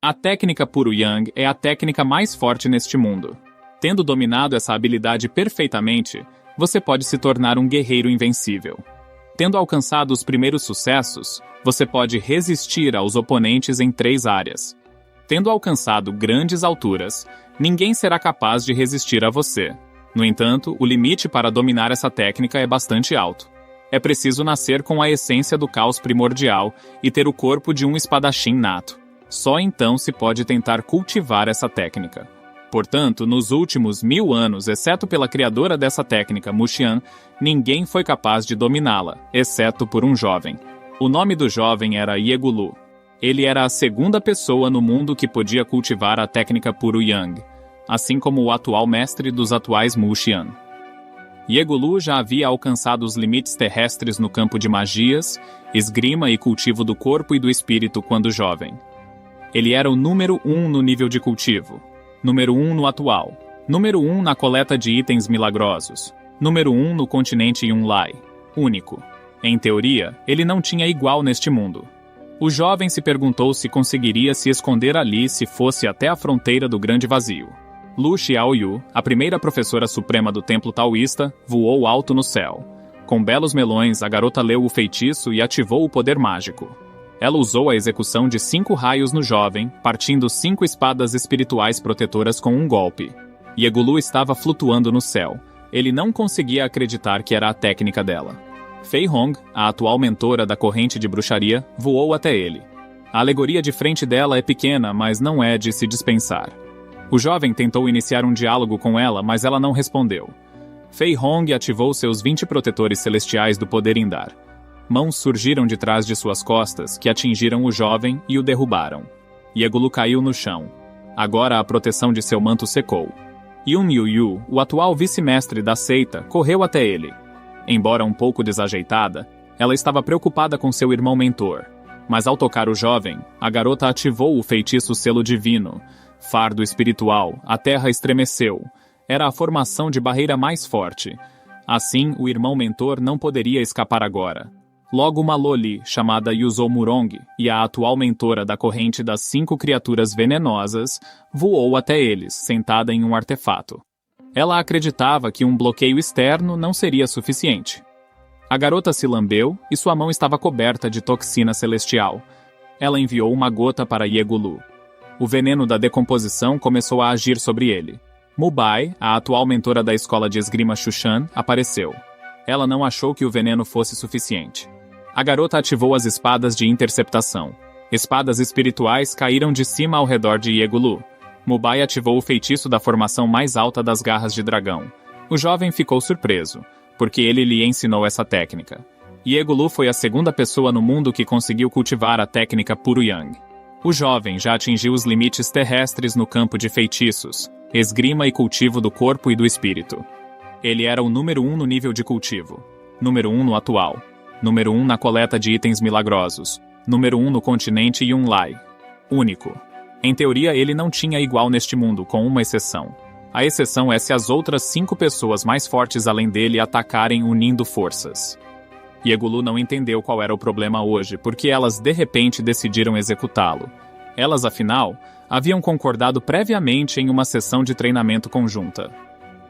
A técnica Puro Yang é a técnica mais forte neste mundo. Tendo dominado essa habilidade perfeitamente, você pode se tornar um guerreiro invencível. Tendo alcançado os primeiros sucessos, você pode resistir aos oponentes em 3 áreas. Tendo alcançado grandes alturas, ninguém será capaz de resistir a você. No entanto, o limite para dominar essa técnica é bastante alto. É preciso nascer com a essência do caos primordial e ter o corpo de um espadachim nato. Só então se pode tentar cultivar essa técnica. Portanto, nos últimos 1000 anos, exceto pela criadora dessa técnica, Mu Xian, ninguém foi capaz de dominá-la, exceto por um jovem. O nome do jovem era Yegulu. Ele era a segunda pessoa no mundo que podia cultivar a técnica Puro Yang, assim como o atual mestre dos atuais Mu Xian. Yegulu já havia alcançado os limites terrestres no campo de magias, esgrima e cultivo do corpo e do espírito quando jovem. Ele era o número 1 no nível de cultivo, número 1 no atual, número 1 na coleta de itens milagrosos, número 1 no continente Yunlai, único. Em teoria, ele não tinha igual neste mundo. O jovem se perguntou se conseguiria se esconder ali se fosse até a fronteira do grande vazio. Lu Xiaoyu, a primeira professora suprema do templo taoísta, voou alto no céu. Com belos melões, a garota leu o feitiço e ativou o poder mágico. Ela usou a execução de 5 raios no jovem, partindo 5 espadas espirituais protetoras com um golpe. Yegulu estava flutuando no céu. Ele não conseguia acreditar que era a técnica dela. Fei Hong, a atual mentora da corrente de bruxaria, voou até ele. A alegoria de frente dela é pequena, mas não é de se dispensar. O jovem tentou iniciar um diálogo com ela, mas ela não respondeu. Fei Hong ativou seus 20 protetores celestiais do poder Indar. Mãos surgiram de trás de suas costas, que atingiram o jovem e o derrubaram. Yegulu caiu no chão. Agora a proteção de seu manto secou. Yun Yu, o atual vice-mestre da seita, correu até ele. Embora um pouco desajeitada, ela estava preocupada com seu irmão mentor. Mas ao tocar o jovem, a garota ativou o feitiço selo divino. Fardo espiritual, a terra estremeceu. Era a formação de barreira mais forte. Assim, o irmão mentor não poderia escapar agora. Logo uma Loli, chamada Yuzou Murong, e a atual mentora da corrente das 5 criaturas venenosas, voou até eles, sentada em um artefato. Ela acreditava que um bloqueio externo não seria suficiente. A garota se lambeu e sua mão estava coberta de toxina celestial. Ela enviou uma gota para Yegulu. O veneno da decomposição começou a agir sobre ele. Mubai, a atual mentora da escola de esgrima Shushan, apareceu. Ela não achou que o veneno fosse suficiente. A garota ativou as espadas de interceptação. Espadas espirituais caíram de cima ao redor de Yegulu. Mubai ativou o feitiço da formação mais alta das garras de dragão. O jovem ficou surpreso, porque ele lhe ensinou essa técnica. Yegulu foi a segunda pessoa no mundo que conseguiu cultivar a técnica Puro Yang. O jovem já atingiu os limites terrestres no campo de feitiços, esgrima e cultivo do corpo e do espírito. Ele era o número 1 no nível de cultivo, número 1 no atual, número 1 na coleta de itens milagrosos, número 1 no continente Yunlai, único. Em teoria, ele não tinha igual neste mundo, com uma exceção. A exceção é se as outras 5 pessoas mais fortes além dele atacarem unindo forças. Yegulu não entendeu qual era o problema hoje, porque elas de repente decidiram executá-lo. Elas, afinal, haviam concordado previamente em uma sessão de treinamento conjunta.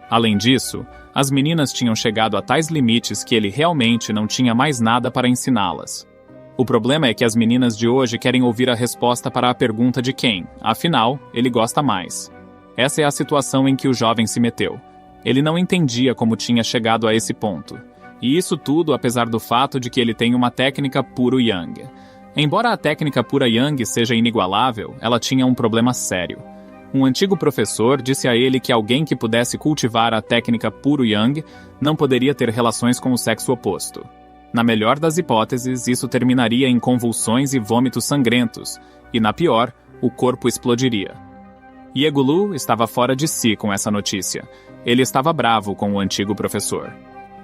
Além disso, as meninas tinham chegado a tais limites que ele realmente não tinha mais nada para ensiná-las. O problema é que as meninas de hoje querem ouvir a resposta para a pergunta de quem, afinal, ele gosta mais. Essa é a situação em que o jovem se meteu. Ele não entendia como tinha chegado a esse ponto. E isso tudo apesar do fato de que ele tem uma técnica Puro Yang. Embora a técnica Pura Yang seja inigualável, ela tinha um problema sério. Um antigo professor disse a ele que alguém que pudesse cultivar a técnica Puro Yang não poderia ter relações com o sexo oposto. Na melhor das hipóteses, isso terminaria em convulsões e vômitos sangrentos, e na pior, o corpo explodiria. Yegulu estava fora de si com essa notícia. Ele estava bravo com o antigo professor.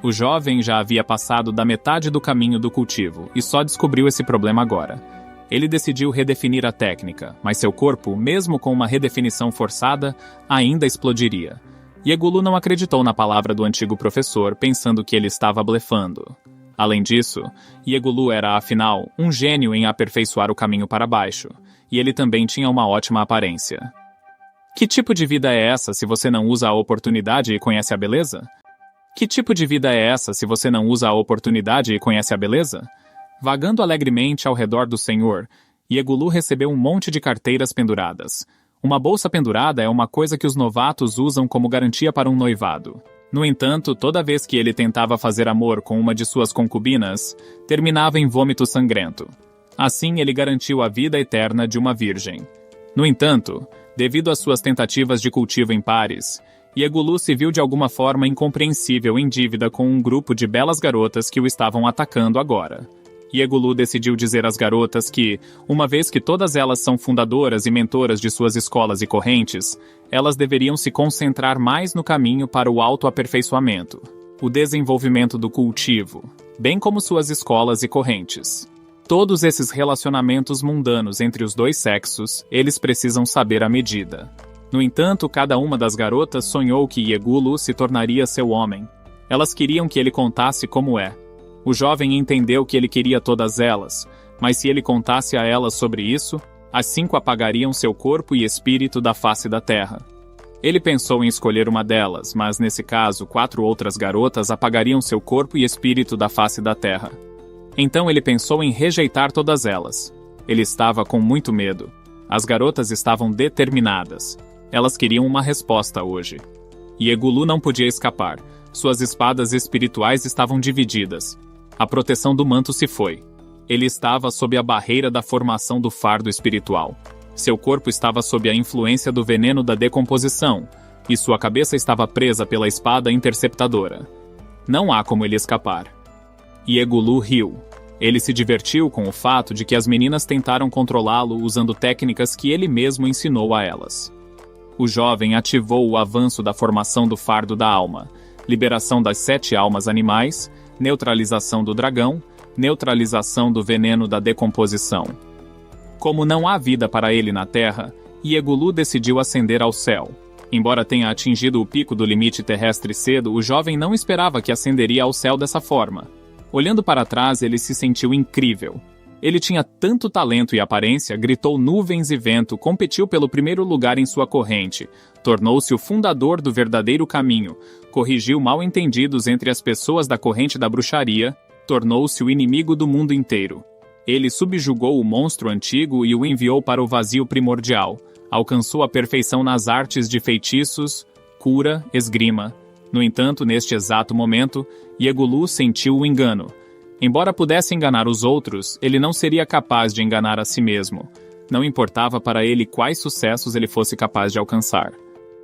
O jovem já havia passado da metade do caminho do cultivo e só descobriu esse problema agora. Ele decidiu redefinir a técnica, mas seu corpo, mesmo com uma redefinição forçada, ainda explodiria. Yegulu não acreditou na palavra do antigo professor, pensando que ele estava blefando. Além disso, Yegulu era, afinal, um gênio em aperfeiçoar o caminho para baixo, e ele também tinha uma ótima aparência. Que tipo de vida é essa se você não usa a oportunidade e conhece a beleza? Que tipo de vida é essa se você não usa a oportunidade e conhece a beleza? Vagando alegremente ao redor do Senhor, Iegulu recebeu um monte de carteiras penduradas. Uma bolsa pendurada é uma coisa que os novatos usam como garantia para um noivado. No entanto, toda vez que ele tentava fazer amor com uma de suas concubinas, terminava em vômito sangrento. Assim, ele garantiu a vida eterna de uma virgem. No entanto, devido às suas tentativas de cultivo em pares, Iegulu se viu de alguma forma incompreensível em dívida com um grupo de belas garotas que o estavam atacando agora. Iegulu decidiu dizer às garotas que, uma vez que todas elas são fundadoras e mentoras de suas escolas e correntes, elas deveriam se concentrar mais no caminho para o autoaperfeiçoamento, o desenvolvimento do cultivo, bem como suas escolas e correntes. Todos esses relacionamentos mundanos entre os dois sexos, eles precisam saber a medida. No entanto, cada uma das garotas sonhou que Iegulu se tornaria seu homem. Elas queriam que ele contasse como é. O jovem entendeu que ele queria todas elas, mas se ele contasse a elas sobre isso, as 5 apagariam seu corpo e espírito da face da terra. Ele pensou em escolher uma delas, mas nesse caso 4 outras garotas apagariam seu corpo e espírito da face da terra. Então ele pensou em rejeitar todas elas. Ele estava com muito medo. As garotas estavam determinadas. Elas queriam uma resposta hoje. Iegulu não podia escapar. Suas espadas espirituais estavam divididas. A proteção do manto se foi. Ele estava sob a barreira da formação do fardo espiritual. Seu corpo estava sob a influência do veneno da decomposição, e sua cabeça estava presa pela espada interceptadora. Não há como ele escapar. Iegulu riu. Ele se divertiu com o fato de que as meninas tentaram controlá-lo usando técnicas que ele mesmo ensinou a elas. O jovem ativou o avanço da formação do fardo da alma, liberação das 7 almas animais, neutralização do dragão, neutralização do veneno da decomposição. Como não há vida para ele na Terra, Iegulu decidiu ascender ao céu. Embora tenha atingido o pico do limite terrestre cedo, o jovem não esperava que ascenderia ao céu dessa forma. Olhando para trás, ele se sentiu incrível. Ele tinha tanto talento e aparência, gritou nuvens e vento, competiu pelo primeiro lugar em sua corrente, tornou-se o fundador do verdadeiro caminho, corrigiu mal-entendidos entre as pessoas da corrente da bruxaria, tornou-se o inimigo do mundo inteiro. Ele subjugou o monstro antigo e o enviou para o vazio primordial, alcançou a perfeição nas artes de feitiços, cura, esgrima. No entanto, neste exato momento, Iegulu sentiu o engano. Embora pudesse enganar os outros, ele não seria capaz de enganar a si mesmo. Não importava para ele quais sucessos ele fosse capaz de alcançar.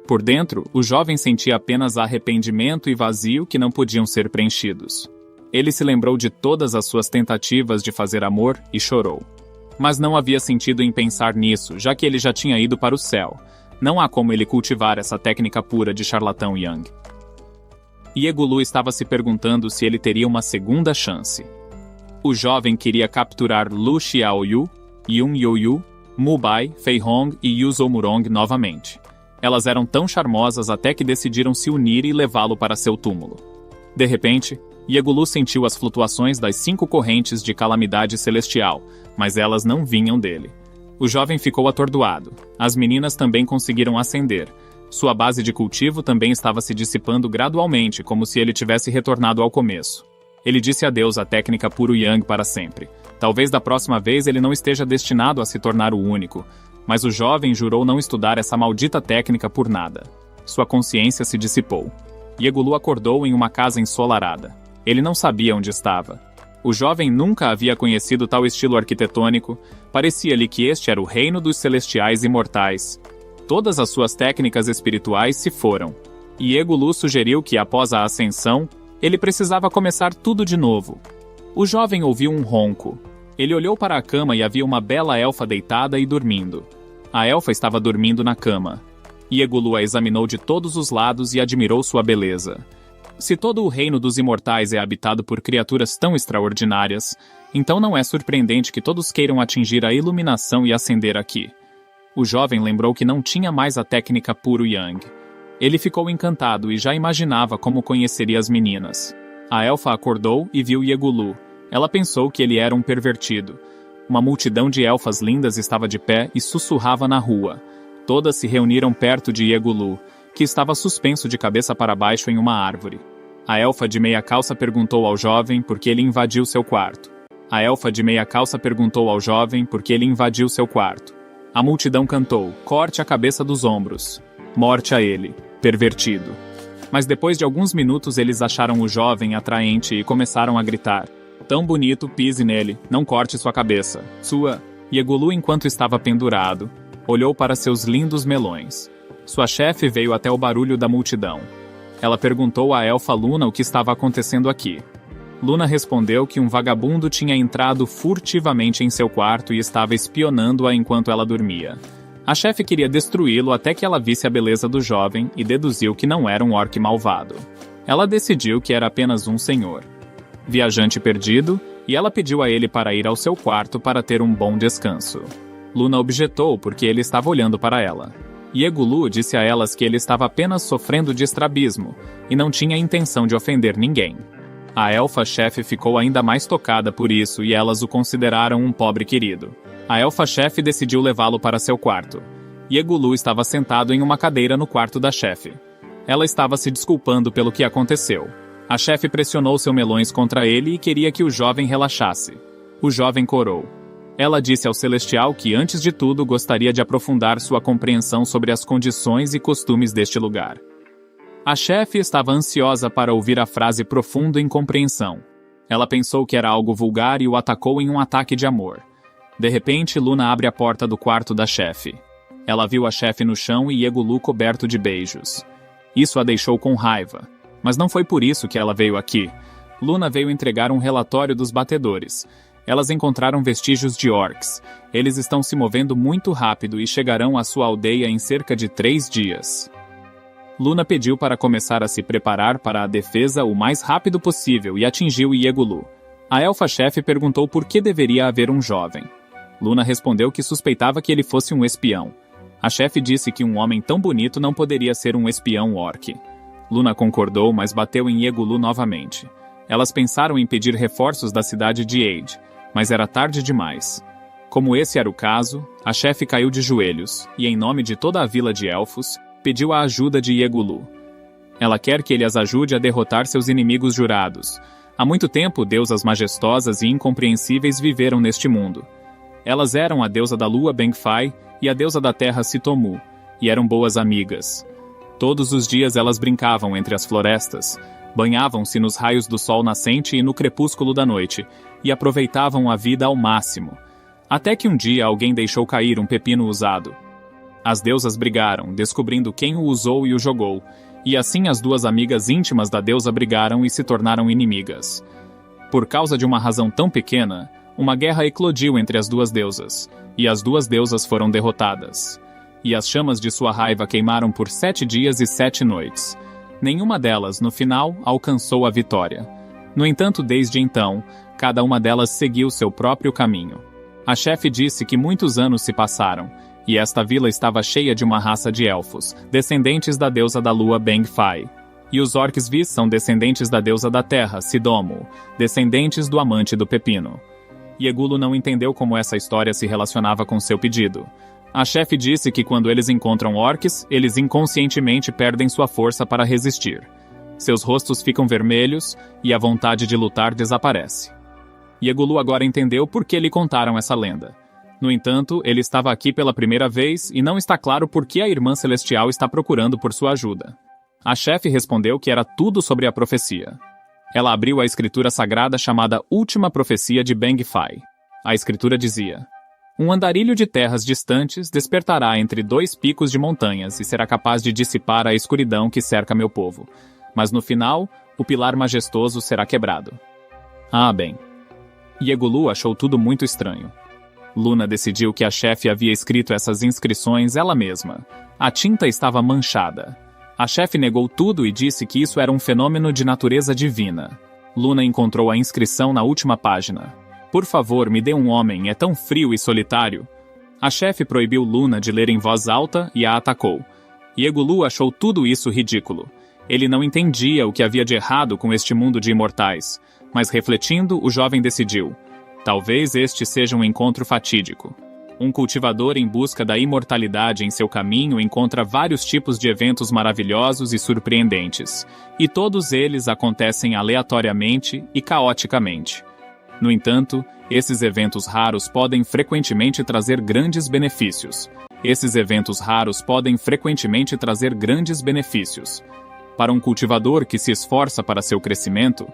Por dentro, o jovem sentia apenas arrependimento e vazio que não podiam ser preenchidos. Ele se lembrou de todas as suas tentativas de fazer amor e chorou. Mas não havia sentido em pensar nisso, já que ele já tinha ido para o céu. Não há como ele cultivar essa técnica pura de charlatão Yang. Iegulu estava se perguntando se ele teria uma segunda chance. O jovem queria capturar Lu Xiaoyu, Yun Youyu, Mubai, Fei Hong e Yu Zoumurong novamente. Elas eram tão charmosas até que decidiram se unir e levá-lo para seu túmulo. De repente, Iegulu sentiu as flutuações das 5 correntes de calamidade celestial, mas elas não vinham dele. O jovem ficou atordoado. As meninas também conseguiram ascender. Sua base de cultivo também estava se dissipando gradualmente, como se ele tivesse retornado ao começo. Ele disse adeus à técnica puro Yang para sempre. Talvez da próxima vez ele não esteja destinado a se tornar o único, mas o jovem jurou não estudar essa maldita técnica por nada. Sua consciência se dissipou. Iegulu acordou em uma casa ensolarada. Ele não sabia onde estava. O jovem nunca havia conhecido tal estilo arquitetônico. Parecia-lhe que este era o reino dos celestiais imortais. Todas as suas técnicas espirituais se foram. Iegulu sugeriu que, após a ascensão, ele precisava começar tudo de novo. O jovem ouviu um ronco. Ele olhou para a cama e havia uma bela elfa deitada e dormindo. A elfa estava dormindo na cama. Iegulu a examinou de todos os lados e admirou sua beleza. Se todo o reino dos imortais é habitado por criaturas tão extraordinárias, então não é surpreendente que todos queiram atingir a iluminação e ascender aqui. O jovem lembrou que não tinha mais a técnica puro Yang. Ele ficou encantado e já imaginava como conheceria as meninas. A elfa acordou e viu Iegulu. Ela pensou que ele era um pervertido. Uma multidão de elfas lindas estava de pé e sussurrava na rua. Todas se reuniram perto de Iegulu, que estava suspenso de cabeça para baixo em uma árvore. A elfa de meia calça perguntou ao jovem por que ele invadiu seu quarto. A elfa de meia calça perguntou ao jovem por que ele invadiu seu quarto. A multidão cantou: corte a cabeça dos ombros. Morte a ele, pervertido. Mas depois de alguns minutos eles acharam o jovem atraente e começaram a gritar: tão bonito, pise nele, não corte sua cabeça. Iegulu, enquanto estava pendurado, olhou para seus lindos melões. Sua chefe veio até o barulho da multidão. Ela perguntou à elfa Luna o que estava acontecendo aqui. Luna respondeu que um vagabundo tinha entrado furtivamente em seu quarto e estava espionando-a enquanto ela dormia. A chefe queria destruí-lo até que ela visse a beleza do jovem e deduziu que não era um orc malvado. Ela decidiu que era apenas um senhor, viajante perdido, e ela pediu a ele para ir ao seu quarto para ter um bom descanso. Luna objetou porque ele estava olhando para ela. Iegulu disse a elas que ele estava apenas sofrendo de estrabismo e não tinha intenção de ofender ninguém. A elfa-chefe ficou ainda mais tocada por isso e elas o consideraram um pobre querido. A elfa-chefe decidiu levá-lo para seu quarto. Iegulu estava sentado em uma cadeira no quarto da chefe. Ela estava se desculpando pelo que aconteceu. A chefe pressionou seus melões contra ele e queria que o jovem relaxasse. O jovem corou. Ela disse ao Celestial que, antes de tudo, gostaria de aprofundar sua compreensão sobre as condições e costumes deste lugar. A chefe estava ansiosa para ouvir a frase profundo em compreensão. Ela pensou que era algo vulgar e o atacou em um ataque de amor. De repente, Luna abre a porta do quarto da chefe. Ela viu a chefe no chão e Iegulu coberto de beijos. Isso a deixou com raiva. Mas não foi por isso que ela veio aqui. Luna veio entregar um relatório dos batedores. Elas encontraram vestígios de orcs. Eles estão se movendo muito rápido e chegarão à sua aldeia em cerca de 3 dias. Luna pediu para começar a se preparar para a defesa o mais rápido possível e atingiu Iegulu. A elfa-chefe perguntou por que deveria haver um jovem. Luna respondeu que suspeitava que ele fosse um espião. A chefe disse que um homem tão bonito não poderia ser um espião orc. Luna concordou, mas bateu em Iegulu novamente. Elas pensaram em pedir reforços da cidade de Eid, mas era tarde demais. Como esse era o caso, a chefe caiu de joelhos, e em nome de toda a vila de elfos, pediu a ajuda de Iegulu. Ela quer que ele as ajude a derrotar seus inimigos jurados. Há muito tempo, deusas majestosas e incompreensíveis viveram neste mundo. Elas eram a deusa da lua Bengfai e a deusa da terra Sitomu, e eram boas amigas. Todos os dias elas brincavam entre as florestas, banhavam-se nos raios do sol nascente e no crepúsculo da noite, e aproveitavam a vida ao máximo. Até que um dia alguém deixou cair um pepino usado. As deusas brigaram, descobrindo quem o usou e o jogou, e assim as duas amigas íntimas da deusa brigaram e se tornaram inimigas. Por causa de uma razão tão pequena, uma guerra eclodiu entre as duas deusas, e as duas deusas foram derrotadas. E as chamas de sua raiva queimaram por 7 dias e 7 noites. Nenhuma delas, no final, alcançou a vitória. No entanto, desde então, cada uma delas seguiu seu próprio caminho. A chefe disse que muitos anos se passaram, e esta vila estava cheia de uma raça de elfos, descendentes da deusa da lua Bengfai. E os orcs Vis são descendentes da deusa da terra, Sidomu, descendentes do amante do pepino. Iegulu não entendeu como essa história se relacionava com seu pedido. A chefe disse que quando eles encontram orcs, eles inconscientemente perdem sua força para resistir. Seus rostos ficam vermelhos e a vontade de lutar desaparece. Iegulu agora entendeu por que lhe contaram essa lenda. No entanto, ele estava aqui pela primeira vez e não está claro por que a irmã celestial está procurando por sua ajuda. A chefe respondeu que era tudo sobre a profecia. Ela abriu a escritura sagrada chamada Última Profecia de Bengfai. A escritura dizia: um andarilho de terras distantes despertará entre 2 picos de montanhas e será capaz de dissipar a escuridão que cerca meu povo. Mas no final, o pilar majestoso será quebrado. Ah, bem. Iegulu achou tudo muito estranho. Luna decidiu que a chefe havia escrito essas inscrições ela mesma. A tinta estava manchada. A chefe negou tudo e disse que isso era um fenômeno de natureza divina. Luna encontrou a inscrição na última página. Por favor, me dê um homem, é tão frio e solitário. A chefe proibiu Luna de ler em voz alta e a atacou. Iegulu achou tudo isso ridículo. Ele não entendia o que havia de errado com este mundo de imortais. Mas refletindo, o jovem decidiu: Talvez este seja um encontro fatídico. Um cultivador em busca da imortalidade em seu caminho encontra vários tipos de eventos maravilhosos e surpreendentes, e todos eles acontecem aleatoriamente e caoticamente. No entanto, esses eventos raros podem frequentemente trazer grandes benefícios. Para um cultivador que se esforça para seu crescimento,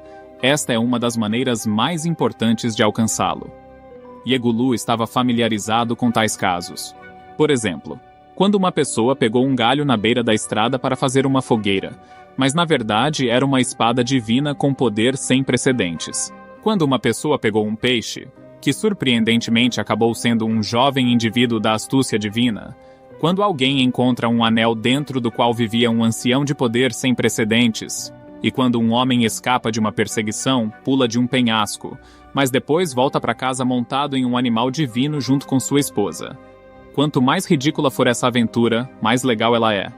esta é uma das maneiras mais importantes de alcançá-lo. Yegulu estava familiarizado com tais casos. Por exemplo, quando uma pessoa pegou um galho na beira da estrada para fazer uma fogueira, mas na verdade era uma espada divina com poder sem precedentes. Quando uma pessoa pegou um peixe, que surpreendentemente acabou sendo um jovem indivíduo da astúcia divina. Quando alguém encontra um anel dentro do qual vivia um ancião de poder sem precedentes. E quando um homem escapa de uma perseguição, pula de um penhasco, mas depois volta para casa montado em um animal divino junto com sua esposa. Quanto mais ridícula for essa aventura, mais legal ela é.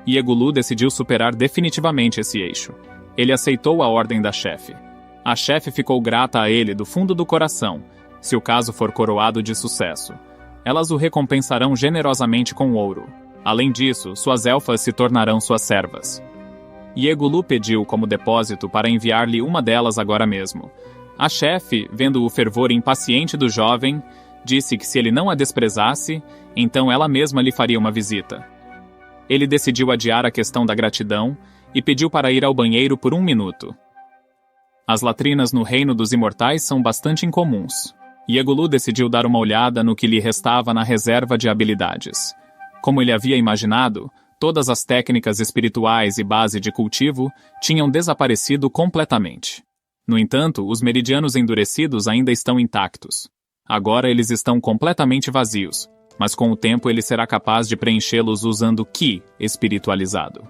Yegulu decidiu superar definitivamente esse eixo. Ele aceitou a ordem da chefe. A chefe ficou grata a ele do fundo do coração, se o caso for coroado de sucesso. Elas o recompensarão generosamente com ouro. Além disso, suas elfas se tornarão suas servas. Yegulu pediu como depósito para enviar-lhe uma delas agora mesmo. A chefe, vendo o fervor impaciente do jovem, disse que se ele não a desprezasse, então ela mesma lhe faria uma visita. Ele decidiu adiar a questão da gratidão e pediu para ir ao banheiro por 1 minuto. As latrinas no reino dos imortais são bastante incomuns. Yegulu decidiu dar uma olhada no que lhe restava na reserva de habilidades. Como ele havia imaginado, todas as técnicas espirituais e base de cultivo tinham desaparecido completamente. No entanto, os meridianos endurecidos ainda estão intactos. Agora eles estão completamente vazios, mas com o tempo ele será capaz de preenchê-los usando Ki espiritualizado.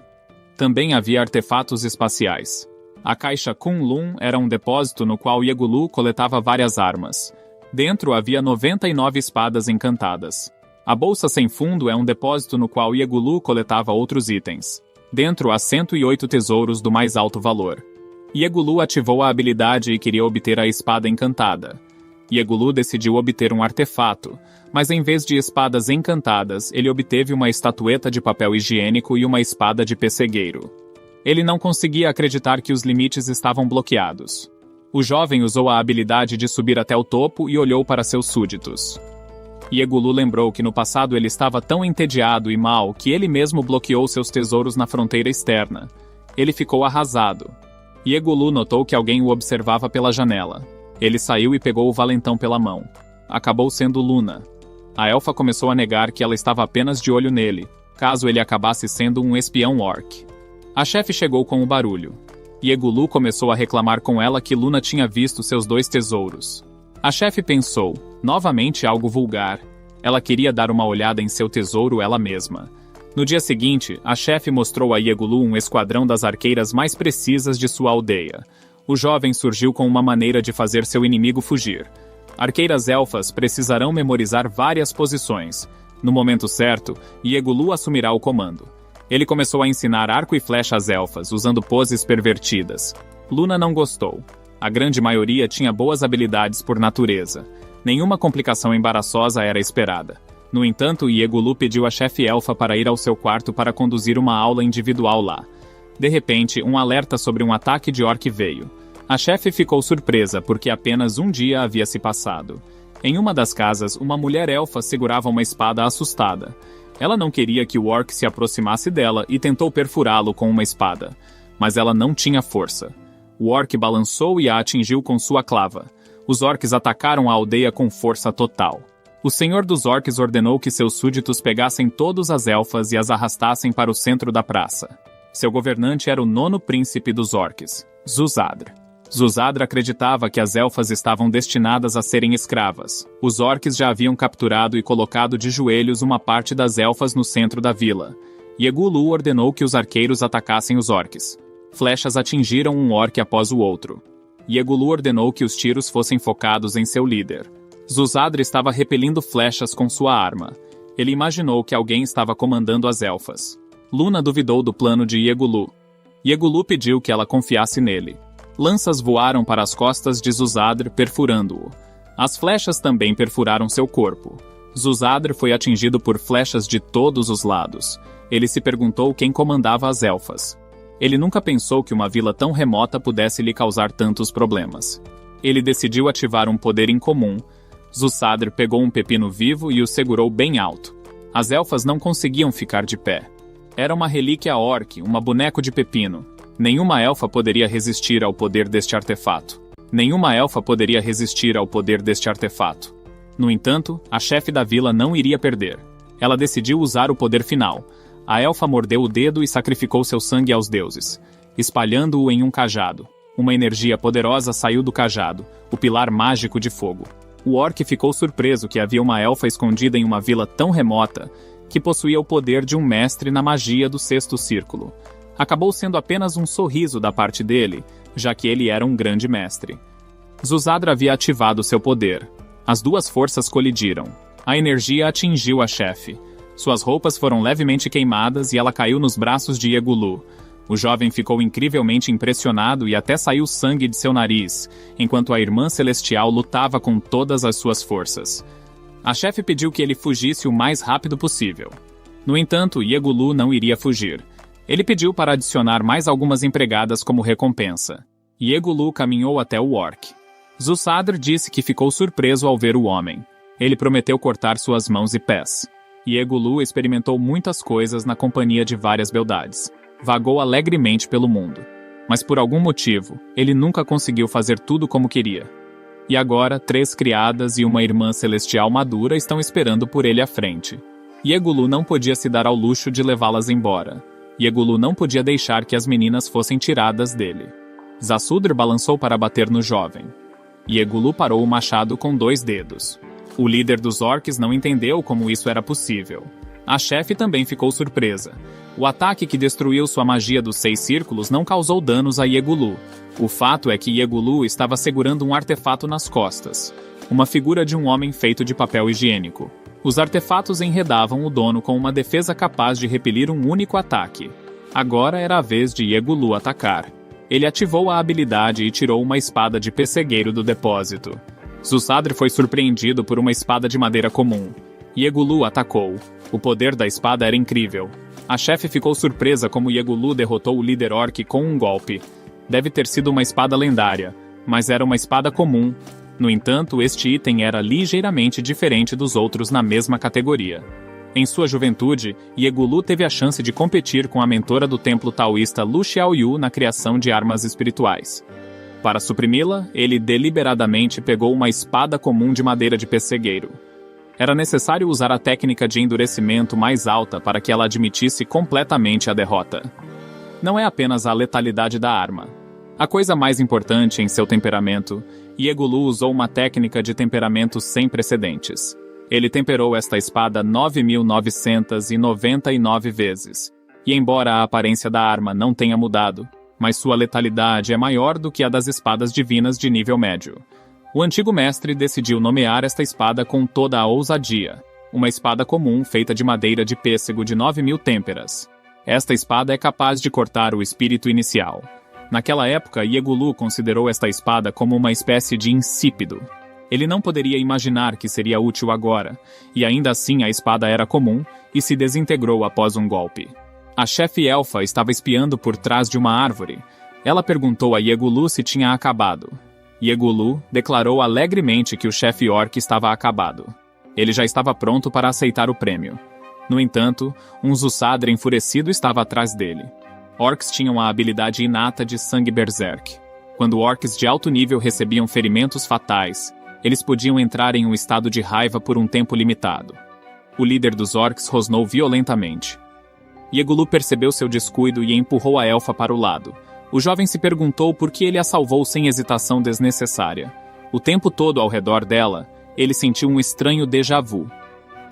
Também havia artefatos espaciais. A caixa Kunlun era um depósito no qual Yegulu coletava várias armas. Dentro havia 99 espadas encantadas. A bolsa sem fundo é um depósito no qual Yegulu coletava outros itens. Dentro há 108 tesouros do mais alto valor. Yegulu ativou a habilidade e queria obter a espada encantada. Yegulu decidiu obter um artefato, mas em vez de espadas encantadas, ele obteve uma estatueta de papel higiênico e uma espada de pessegueiro. Ele não conseguia acreditar que os limites estavam bloqueados. O jovem usou a habilidade de subir até o topo e olhou para seus súditos. Yegulu lembrou que no passado ele estava tão entediado e mal que ele mesmo bloqueou seus tesouros na fronteira externa. Ele ficou arrasado. Yegulu notou que alguém o observava pela janela. Ele saiu e pegou o valentão pela mão. Acabou sendo Luna. A elfa começou a negar que ela estava apenas de olho nele, caso ele acabasse sendo um espião orc. A chefe chegou com o barulho. Yegulu começou a reclamar com ela que Luna tinha visto seus 2 tesouros. A chefe pensou, novamente algo vulgar. Ela queria dar uma olhada em seu tesouro ela mesma. No dia seguinte, a chefe mostrou a Yegulu um esquadrão das arqueiras mais precisas de sua aldeia. O jovem surgiu com uma maneira de fazer seu inimigo fugir. Arqueiras elfas precisarão memorizar várias posições. No momento certo, Yegulu assumirá o comando. Ele começou a ensinar arco e flecha às elfas, usando poses pervertidas. Luna não gostou. A grande maioria tinha boas habilidades por natureza. Nenhuma complicação embaraçosa era esperada. No entanto, Yegulu pediu à chefe elfa para ir ao seu quarto para conduzir uma aula individual lá. De repente, um alerta sobre um ataque de orc veio. A chefe ficou surpresa porque apenas um dia havia se passado. Em uma das casas, uma mulher elfa segurava uma espada assustada. Ela não queria que o orc se aproximasse dela e tentou perfurá-lo com uma espada. Mas ela não tinha força. O orc balançou e a atingiu com sua clava. Os orcs atacaram a aldeia com força total. O senhor dos orcs ordenou que seus súditos pegassem todas as elfas e as arrastassem para o centro da praça. Seu governante era o 9º príncipe dos orcs, Zuzadr. Zuzadr acreditava que as elfas estavam destinadas a serem escravas. Os orcs já haviam capturado e colocado de joelhos uma parte das elfas no centro da vila. Yegulu ordenou que os arqueiros atacassem os orcs. Flechas atingiram um orc após o outro. Yegulu ordenou que os tiros fossem focados em seu líder. Zuzadr estava repelindo flechas com sua arma. Ele imaginou que alguém estava comandando as elfas. Luna duvidou do plano de Yegulu. Yegulu pediu que ela confiasse nele. Lanças voaram para as costas de Zuzadr, perfurando-o. As flechas também perfuraram seu corpo. Zuzadr foi atingido por flechas de todos os lados. Ele se perguntou quem comandava as elfas. Ele nunca pensou que uma vila tão remota pudesse lhe causar tantos problemas. Ele decidiu ativar um poder incomum. Zuzadr pegou um pepino vivo e o segurou bem alto. As elfas não conseguiam ficar de pé. Era uma relíquia orc, uma boneco de pepino. Nenhuma elfa poderia resistir ao poder deste artefato. Nenhuma elfa poderia resistir ao poder deste artefato. No entanto, a chefe da vila não iria perder. Ela decidiu usar o poder final. A elfa mordeu o dedo e sacrificou seu sangue aos deuses, espalhando-o em um cajado. Uma energia poderosa saiu do cajado, o pilar mágico de fogo. O orc ficou surpreso que havia uma elfa escondida em uma vila tão remota que possuía o poder de um mestre na magia do sexto círculo. Acabou sendo apenas um sorriso da parte dele, já que ele era um grande mestre. Zuzadr havia ativado seu poder. As duas forças colidiram. A energia atingiu a chefe. Suas roupas foram levemente queimadas e ela caiu nos braços de Iegulu. O jovem ficou incrivelmente impressionado e até saiu sangue de seu nariz, enquanto a irmã celestial lutava com todas as suas forças. A chefe pediu que ele fugisse o mais rápido possível. No entanto, Iegulu não iria fugir. Ele pediu para adicionar mais algumas empregadas como recompensa. Iegulu caminhou até o orc. Zuzadr disse que ficou surpreso ao ver o homem. Ele prometeu cortar suas mãos e pés. Iegulu experimentou muitas coisas na companhia de várias beldades. Vagou alegremente pelo mundo. Mas por algum motivo, ele nunca conseguiu fazer tudo como queria. E agora, 3 criadas e uma irmã celestial madura estão esperando por ele à frente. Iegulu não podia se dar ao luxo de levá-las embora. Iegulu não podia deixar que as meninas fossem tiradas dele. Zasudr balançou para bater no jovem. Iegulu parou o machado com 2 dedos. O líder dos orcs não entendeu como isso era possível. A chefe também ficou surpresa. O ataque que destruiu sua magia dos 6 círculos não causou danos a Iegulu. O fato é que Iegulu estava segurando um artefato nas costas. Uma figura de um homem feito de papel higiênico. Os artefatos enredavam o dono com uma defesa capaz de repelir um único ataque. Agora era a vez de Iegulu atacar. Ele ativou a habilidade e tirou uma espada de pessegueiro do depósito. Zuzadr foi surpreendido por uma espada de madeira comum. Iegulu atacou. O poder da espada era incrível. A chefe ficou surpresa como Iegulu derrotou o líder orc com um golpe. Deve ter sido uma espada lendária, mas era uma espada comum. No entanto, este item era ligeiramente diferente dos outros na mesma categoria. Em sua juventude, Iegulu teve a chance de competir com a mentora do templo taoísta Lu Xiaoyu na criação de armas espirituais. Para suprimi-la, ele deliberadamente pegou uma espada comum de madeira de pessegueiro. Era necessário usar a técnica de endurecimento mais alta para que ela admitisse completamente a derrota. Não é apenas a letalidade da arma. A coisa mais importante em seu temperamento, Iegulu usou uma técnica de temperamento sem precedentes. Ele temperou esta espada 9.999 vezes. E embora a aparência da arma não tenha mudado, mas sua letalidade é maior do que a das espadas divinas de nível médio. O antigo mestre decidiu nomear esta espada com toda a ousadia. Uma espada comum feita de madeira de pêssego de 9.000 têmperas. Esta espada é capaz de cortar o espírito inicial. Naquela época, Iegulu considerou esta espada como uma espécie de insípido. Ele não poderia imaginar que seria útil agora, e ainda assim a espada era comum e se desintegrou após um golpe. A chefe elfa estava espiando por trás de uma árvore. Ela perguntou a Iegulu se tinha acabado. Iegulu declarou alegremente que o chefe orc estava acabado. Ele já estava pronto para aceitar o prêmio. No entanto, um Zuzadr enfurecido estava atrás dele. Orcs tinham a habilidade inata de sangue berserk. Quando orcs de alto nível recebiam ferimentos fatais, eles podiam entrar em um estado de raiva por um tempo limitado. O líder dos orcs rosnou violentamente. Iegulu percebeu seu descuido e empurrou a elfa para o lado. O jovem se perguntou por que ele a salvou sem hesitação desnecessária. O tempo todo ao redor dela, ele sentiu um estranho déjà vu.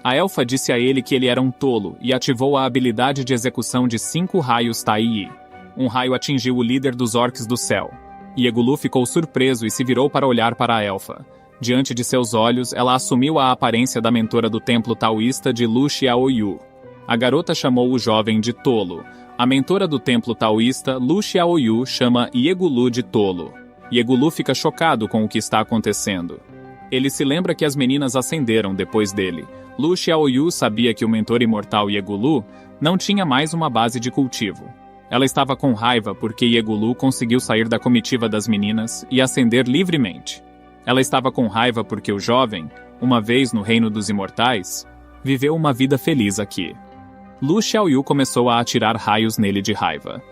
A elfa disse a ele que ele era um tolo e ativou a habilidade de execução de 5 raios Tai. Um raio atingiu o líder dos orcs do céu. Iegulu ficou surpreso e se virou para olhar para a elfa. Diante de seus olhos, ela assumiu a aparência da mentora do templo taoísta de Lu Xiaoyu. A garota chamou o jovem de tolo. A mentora do templo taoísta, Lu Xiaoyu, chama Iegulu de tolo. Iegulu fica chocado com o que está acontecendo. Ele se lembra que as meninas ascenderam depois dele. Lu Xiaoyu sabia que o mentor imortal Yegulu não tinha mais uma base de cultivo. Ela estava com raiva porque Yegulu conseguiu sair da comitiva das meninas e ascender livremente. Ela estava com raiva porque o jovem, uma vez no reino dos imortais, viveu uma vida feliz aqui. Lu Xiaoyu começou a atirar raios nele de raiva.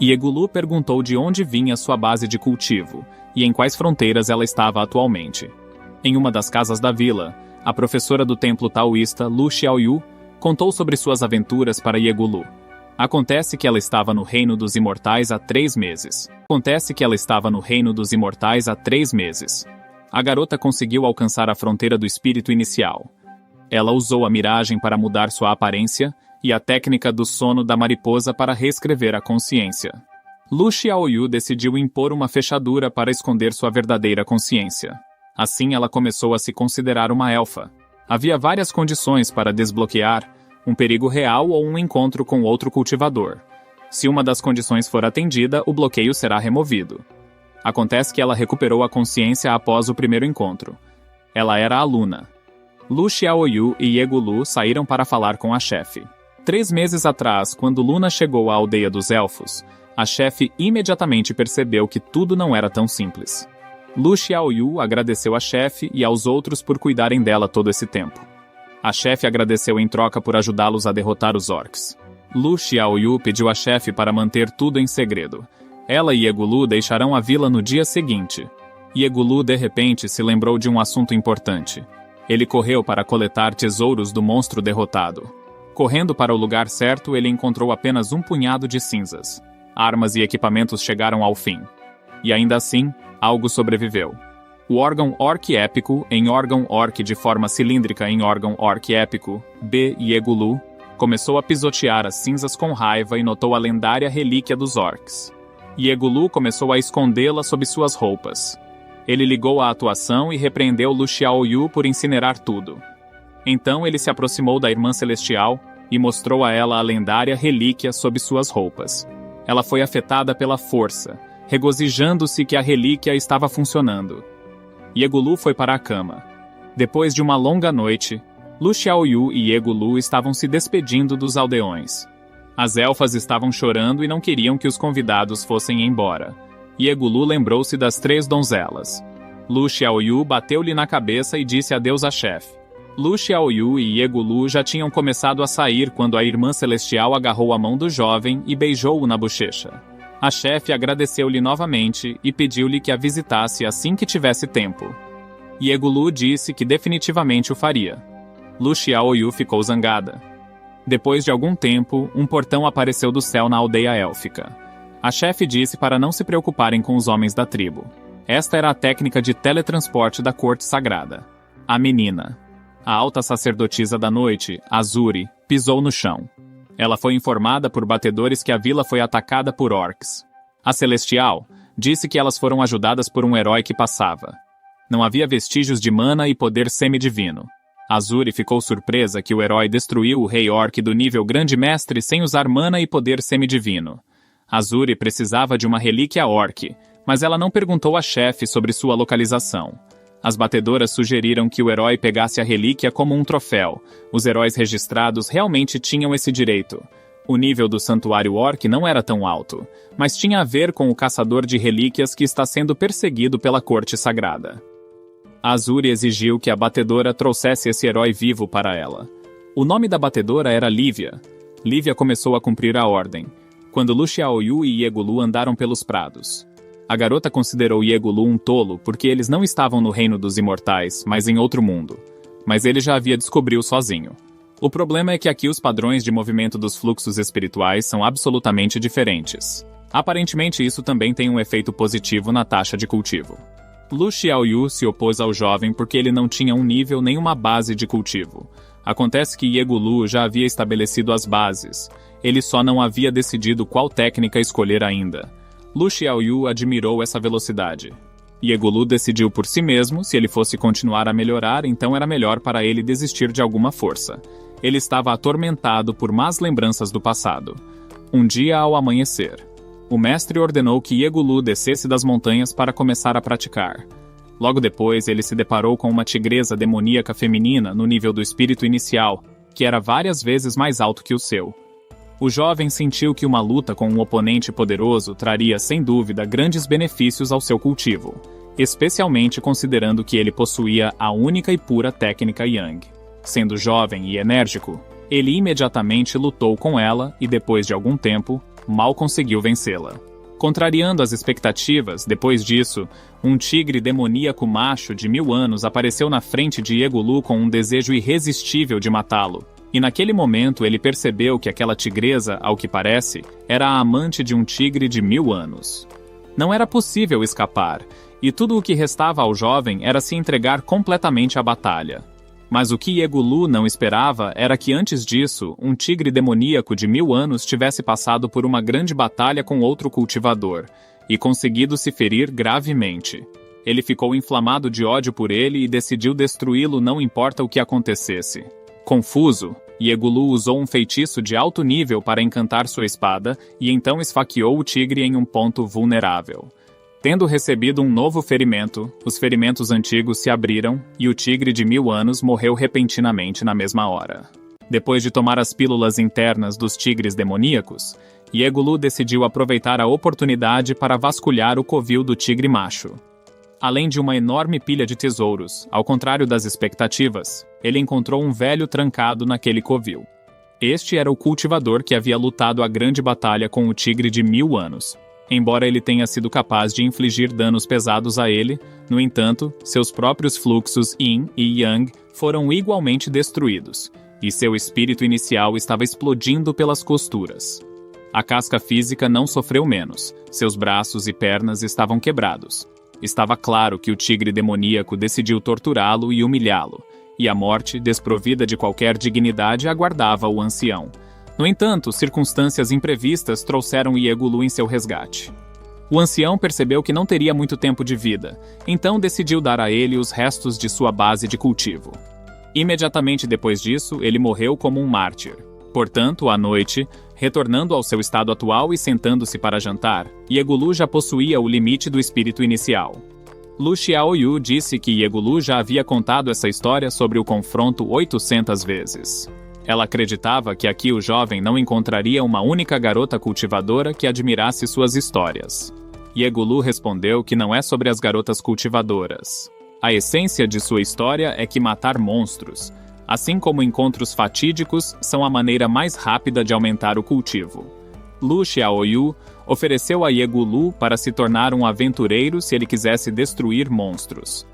Yegulu perguntou de onde vinha sua base de cultivo e em quais fronteiras ela estava atualmente. Em uma das casas da vila, a professora do templo taoísta Lu Xiaoyu contou sobre suas aventuras para Yegulu. Acontece que ela estava no reino dos imortais há 3 meses. A garota conseguiu alcançar a fronteira do espírito inicial. Ela usou a miragem para mudar sua aparência e a técnica do sono da mariposa para reescrever a consciência. Lu Xiaoyu decidiu impor uma fechadura para esconder sua verdadeira consciência. Assim ela começou a se considerar uma elfa. Havia várias condições para desbloquear um perigo real ou um encontro com outro cultivador. Se uma das condições for atendida, o bloqueio será removido. Acontece que ela recuperou a consciência após o primeiro encontro. Ela era aluna. Lu Xiaoyu e Yegulu saíram para falar com a chefe. 3 meses atrás, quando Luna chegou à aldeia dos elfos, a chefe imediatamente percebeu que tudo não era tão simples. Lu Xiaoyu agradeceu à chefe e aos outros por cuidarem dela todo esse tempo. A chefe agradeceu em troca por ajudá-los a derrotar os orcs. Lu Xiaoyu pediu à chefe para manter tudo em segredo. Ela e Yegulu deixarão a vila no dia seguinte. Yegulu de repente se lembrou de um assunto importante. Ele correu para coletar tesouros do monstro derrotado. Correndo para o lugar certo, ele encontrou apenas um punhado de cinzas. Armas e equipamentos chegaram ao fim. E ainda assim, algo sobreviveu. O órgão Orc épico, em órgão Orc de forma cilíndrica em órgão Orc épico, B. Yegulu, começou a pisotear as cinzas com raiva e notou a lendária relíquia dos orcs. Yegulu começou a escondê-la sob suas roupas. Ele ligou a atuação e repreendeu Lu Xiaoyu por incinerar tudo. Então ele se aproximou da Irmã Celestial e mostrou a ela a lendária relíquia sob suas roupas. Ela foi afetada pela força, regozijando-se que a relíquia estava funcionando. Yegulu foi para a cama. Depois de uma longa noite, Lu Xiaoyu e Yegulu estavam se despedindo dos aldeões. As elfas estavam chorando e não queriam que os convidados fossem embora. Yegulu lembrou-se das 3 donzelas. Lu Xiaoyu bateu-lhe na cabeça e disse adeus à chefe. Lu Xiaoyu e Yegulu já tinham começado a sair quando a Irmã Celestial agarrou a mão do jovem e beijou-o na bochecha. A chefe agradeceu-lhe novamente e pediu-lhe que a visitasse assim que tivesse tempo. Yegulu disse que definitivamente o faria. Lu Xiaoyu ficou zangada. Depois de algum tempo, um portão apareceu do céu na aldeia élfica. A chefe disse para não se preocuparem com os homens da tribo. Esta era a técnica de teletransporte da corte sagrada. A menina, a alta sacerdotisa da noite, Azuri, pisou no chão. Ela foi informada por batedores que a vila foi atacada por orcs. A Celestial disse que elas foram ajudadas por um herói que passava. Não havia vestígios de mana e poder semidivino. Azuri ficou surpresa que o herói destruiu o rei orc do nível Grande Mestre sem usar mana e poder semidivino. Azuri precisava de uma relíquia orc, mas ela não perguntou à chefe sobre sua localização. As batedoras sugeriram que o herói pegasse a relíquia como um troféu. Os heróis registrados realmente tinham esse direito. O nível do santuário orc não era tão alto, mas tinha a ver com o caçador de relíquias que está sendo perseguido pela corte sagrada. Azuri exigiu que a batedora trouxesse esse herói vivo para ela. O nome da batedora era Lívia. Lívia começou a cumprir a ordem, quando Lu Xiaoyu e Yegulu andaram pelos prados. A garota considerou Yegulu um tolo porque eles não estavam no reino dos imortais, mas em outro mundo. Mas ele já havia descobriu sozinho. O problema é que aqui os padrões de movimento dos fluxos espirituais são absolutamente diferentes. Aparentemente isso também tem um efeito positivo na taxa de cultivo. Lu Xiaoyu se opôs ao jovem porque ele não tinha um nível nem uma base de cultivo. Acontece que Yegulu já havia estabelecido as bases. Ele só não havia decidido qual técnica escolher ainda. Lu Xiaoyu admirou essa velocidade. Yegulu decidiu por si mesmo, se ele fosse continuar a melhorar, então era melhor para ele desistir de alguma força. Ele estava atormentado por más lembranças do passado. Um dia ao amanhecer, o mestre ordenou que Yegulu descesse das montanhas para começar a praticar. Logo depois, ele se deparou com uma tigresa demoníaca feminina no nível do espírito inicial, que era várias vezes mais alto que o seu. O jovem sentiu que uma luta com um oponente poderoso traria, sem dúvida, grandes benefícios ao seu cultivo, especialmente considerando que ele possuía a única e pura técnica Yang. Sendo jovem e enérgico, ele imediatamente lutou com ela e, depois de algum tempo, mal conseguiu vencê-la. Contrariando as expectativas, depois disso, um tigre demoníaco macho de 1000 anos apareceu na frente de Yegulu com um desejo irresistível de matá-lo. E naquele momento ele percebeu que aquela tigresa, ao que parece, era a amante de um tigre de 1000 anos. Não era possível escapar, e tudo o que restava ao jovem era se entregar completamente à batalha. Mas o que Yegulu não esperava era que antes disso, um tigre demoníaco de 1000 anos tivesse passado por uma grande batalha com outro cultivador, e conseguido se ferir gravemente. Ele ficou inflamado de ódio por ele e decidiu destruí-lo não importa o que acontecesse. Confuso, Yegulu usou um feitiço de alto nível para encantar sua espada e então esfaqueou o tigre em um ponto vulnerável. Tendo recebido um novo ferimento, os ferimentos antigos se abriram e o tigre de 1000 anos morreu repentinamente na mesma hora. Depois de tomar as pílulas internas dos tigres demoníacos, Yegulu decidiu aproveitar a oportunidade para vasculhar o covil do tigre macho. Além de uma enorme pilha de tesouros, ao contrário das expectativas, ele encontrou um velho trancado naquele covil. Este era o cultivador que havia lutado a grande batalha com o tigre de 1000 anos. Embora ele tenha sido capaz de infligir danos pesados a ele, no entanto, seus próprios fluxos Yin e Yang foram igualmente destruídos, e seu espírito inicial estava explodindo pelas costuras. A casca física não sofreu menos, seus braços e pernas estavam quebrados. Estava claro que o tigre demoníaco decidiu torturá-lo e humilhá-lo, e a morte, desprovida de qualquer dignidade, aguardava o ancião. No entanto, circunstâncias imprevistas trouxeram Yegulu em seu resgate. O ancião percebeu que não teria muito tempo de vida, então decidiu dar a ele os restos de sua base de cultivo. Imediatamente depois disso, ele morreu como um mártir. Portanto, à noite, retornando ao seu estado atual e sentando-se para jantar, Yegulu já possuía o limite do espírito inicial. Lu Xiaoyu disse que Yegulu já havia contado essa história sobre o confronto 800 vezes. Ela acreditava que aqui o jovem não encontraria uma única garota cultivadora que admirasse suas histórias. Yegulu respondeu que não é sobre as garotas cultivadoras. A essência de sua história é que matar monstros, assim como encontros fatídicos, são a maneira mais rápida de aumentar o cultivo. Lu Xiaoyu ofereceu a Yegulu para se tornar um aventureiro se ele quisesse destruir monstros.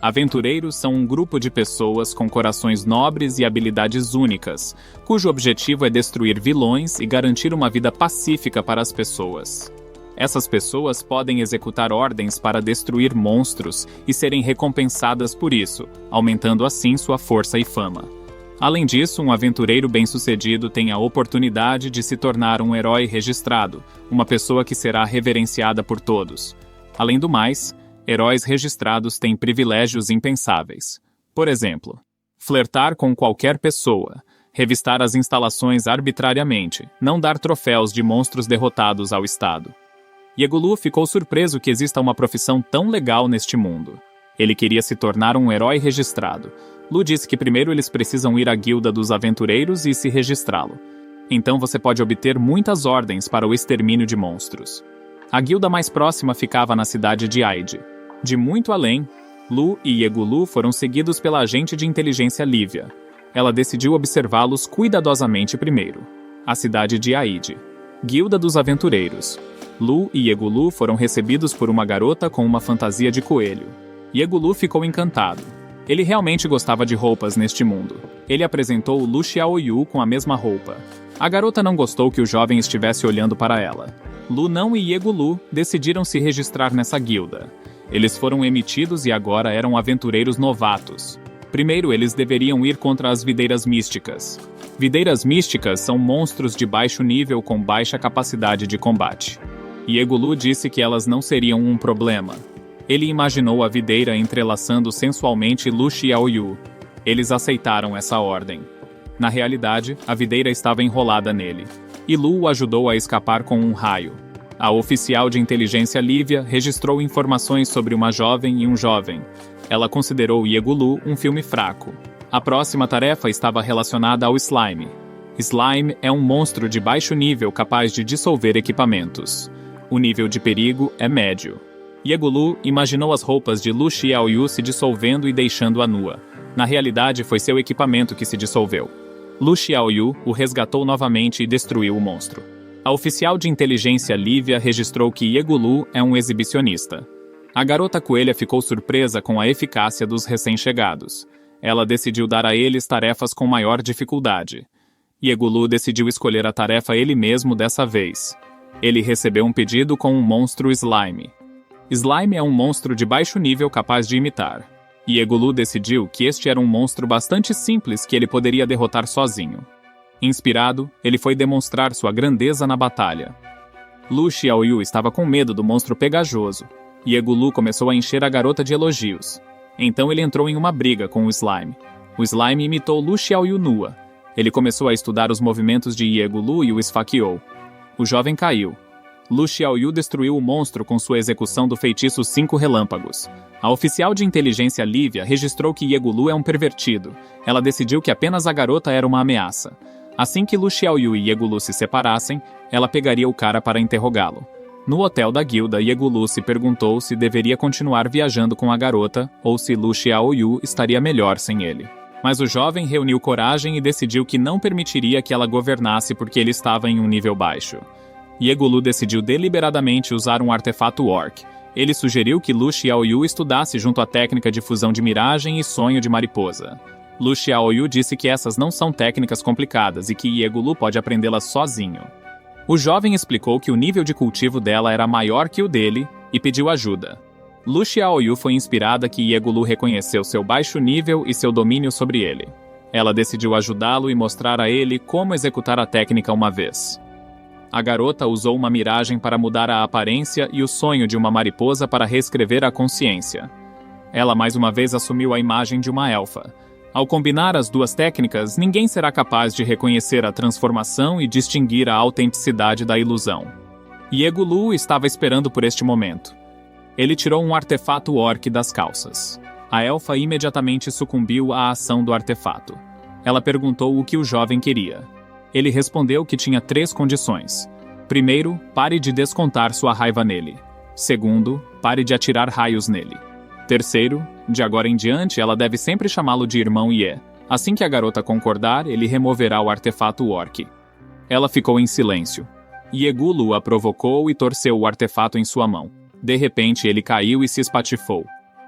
Aventureiros são um grupo de pessoas com corações nobres e habilidades únicas, cujo objetivo é destruir vilões e garantir uma vida pacífica para as pessoas. Essas pessoas podem executar ordens para destruir monstros e serem recompensadas por isso, aumentando assim sua força e fama. Além disso, um aventureiro bem-sucedido tem a oportunidade de se tornar um herói registrado, uma pessoa que será reverenciada por todos. Além do mais, heróis registrados têm privilégios impensáveis. Por exemplo, flertar com qualquer pessoa, revistar as instalações arbitrariamente, não dar troféus de monstros derrotados ao Estado. Yegulu ficou surpreso que exista uma profissão tão legal neste mundo. Ele queria se tornar um herói registrado. Lu disse que primeiro eles precisam ir à guilda dos aventureiros e se registrá-lo. Então você pode obter muitas ordens para o extermínio de monstros. A guilda mais próxima ficava na cidade de Aide. De muito além, Lu e Yegulu foram seguidos pela agente de inteligência Lívia. Ela decidiu observá-los cuidadosamente primeiro. A cidade de Aide. Guilda dos Aventureiros. Lu e Yegulu foram recebidos por uma garota com uma fantasia de coelho. Yegulu ficou encantado. Ele realmente gostava de roupas neste mundo. Ele apresentou Lu Xiaoyu com a mesma roupa. A garota não gostou que o jovem estivesse olhando para ela. Lu não e Yegulu decidiram se registrar nessa guilda. Eles foram emitidos e agora eram aventureiros novatos. Primeiro, eles deveriam ir contra as videiras místicas. Videiras místicas são monstros de baixo nível com baixa capacidade de combate. Yegulu disse que elas não seriam um problema. Ele imaginou a videira entrelaçando sensualmente Lu Xiaoyu. Eles aceitaram essa ordem. Na realidade, a videira estava enrolada nele, e Lu o ajudou a escapar com um raio. A oficial de inteligência Lívia registrou informações sobre uma jovem e um jovem. Ela considerou Iegulu um filme fraco. A próxima tarefa estava relacionada ao Slime. Slime é um monstro de baixo nível capaz de dissolver equipamentos. O nível de perigo é médio. Iegulu imaginou as roupas de Lu Xiaoyu se dissolvendo e deixando-a nua. Na realidade, foi seu equipamento que se dissolveu. Lu Xiaoyu o resgatou novamente e destruiu o monstro. A oficial de inteligência Lívia registrou que Iegulu é um exibicionista. A garota coelha ficou surpresa com a eficácia dos recém-chegados. Ela decidiu dar a eles tarefas com maior dificuldade. Iegulu decidiu escolher a tarefa ele mesmo dessa vez. Ele recebeu um pedido com um monstro Slime. Slime é um monstro de baixo nível capaz de imitar. Iegulu decidiu que este era um monstro bastante simples que ele poderia derrotar sozinho. Inspirado, ele foi demonstrar sua grandeza na batalha. Lu Xiaoyu estava com medo do monstro pegajoso. Iegulu começou a encher a garota de elogios. Então ele entrou em uma briga com o Slime. O Slime imitou Lu Xiaoyu nua. Ele começou a estudar os movimentos de Iegulu e o esfaqueou. O jovem caiu. Lu Xiaoyu destruiu o monstro com sua execução do feitiço 5 relâmpagos. A oficial de inteligência Lívia registrou que Iegulu é um pervertido. Ela decidiu que apenas a garota era uma ameaça. Assim que Lu Xiaoyu e Iegulu se separassem, ela pegaria o cara para interrogá-lo. No hotel da guilda, Iegulu se perguntou se deveria continuar viajando com a garota ou se Lu Xiaoyu estaria melhor sem ele. Mas o jovem reuniu coragem e decidiu que não permitiria que ela governasse porque ele estava em um nível baixo. Iegulu decidiu deliberadamente usar um artefato orc. Ele sugeriu que Lu Xiaoyu estudasse junto à técnica de fusão de miragem e sonho de mariposa. Lu Xiaoyu disse que essas não são técnicas complicadas e que Iegulu pode aprendê-las sozinho. O jovem explicou que o nível de cultivo dela era maior que o dele e pediu ajuda. Lu Xiaoyu foi inspirada que Iegulu reconheceu seu baixo nível e seu domínio sobre ele. Ela decidiu ajudá-lo e mostrar a ele como executar a técnica uma vez. A garota usou uma miragem para mudar a aparência e o sonho de uma mariposa para reescrever a consciência. Ela mais uma vez assumiu a imagem de uma elfa. Ao combinar as duas técnicas, ninguém será capaz de reconhecer a transformação e distinguir a autenticidade da ilusão. Iegulu estava esperando por este momento. Ele tirou um artefato orc das calças. A elfa imediatamente sucumbiu à ação do artefato. Ela perguntou o que o jovem queria. Ele respondeu que tinha 3 condições. Primeiro, pare de descontar sua raiva nele. Segundo, pare de atirar raios nele. Terceiro, de agora em diante, ela deve sempre chamá-lo de irmão Ie. Assim que a garota concordar, ele removerá o artefato orc. Ela ficou em silêncio. Iegulu a provocou e torceu o artefato em sua mão. De repente, ele caiu e se espatifou.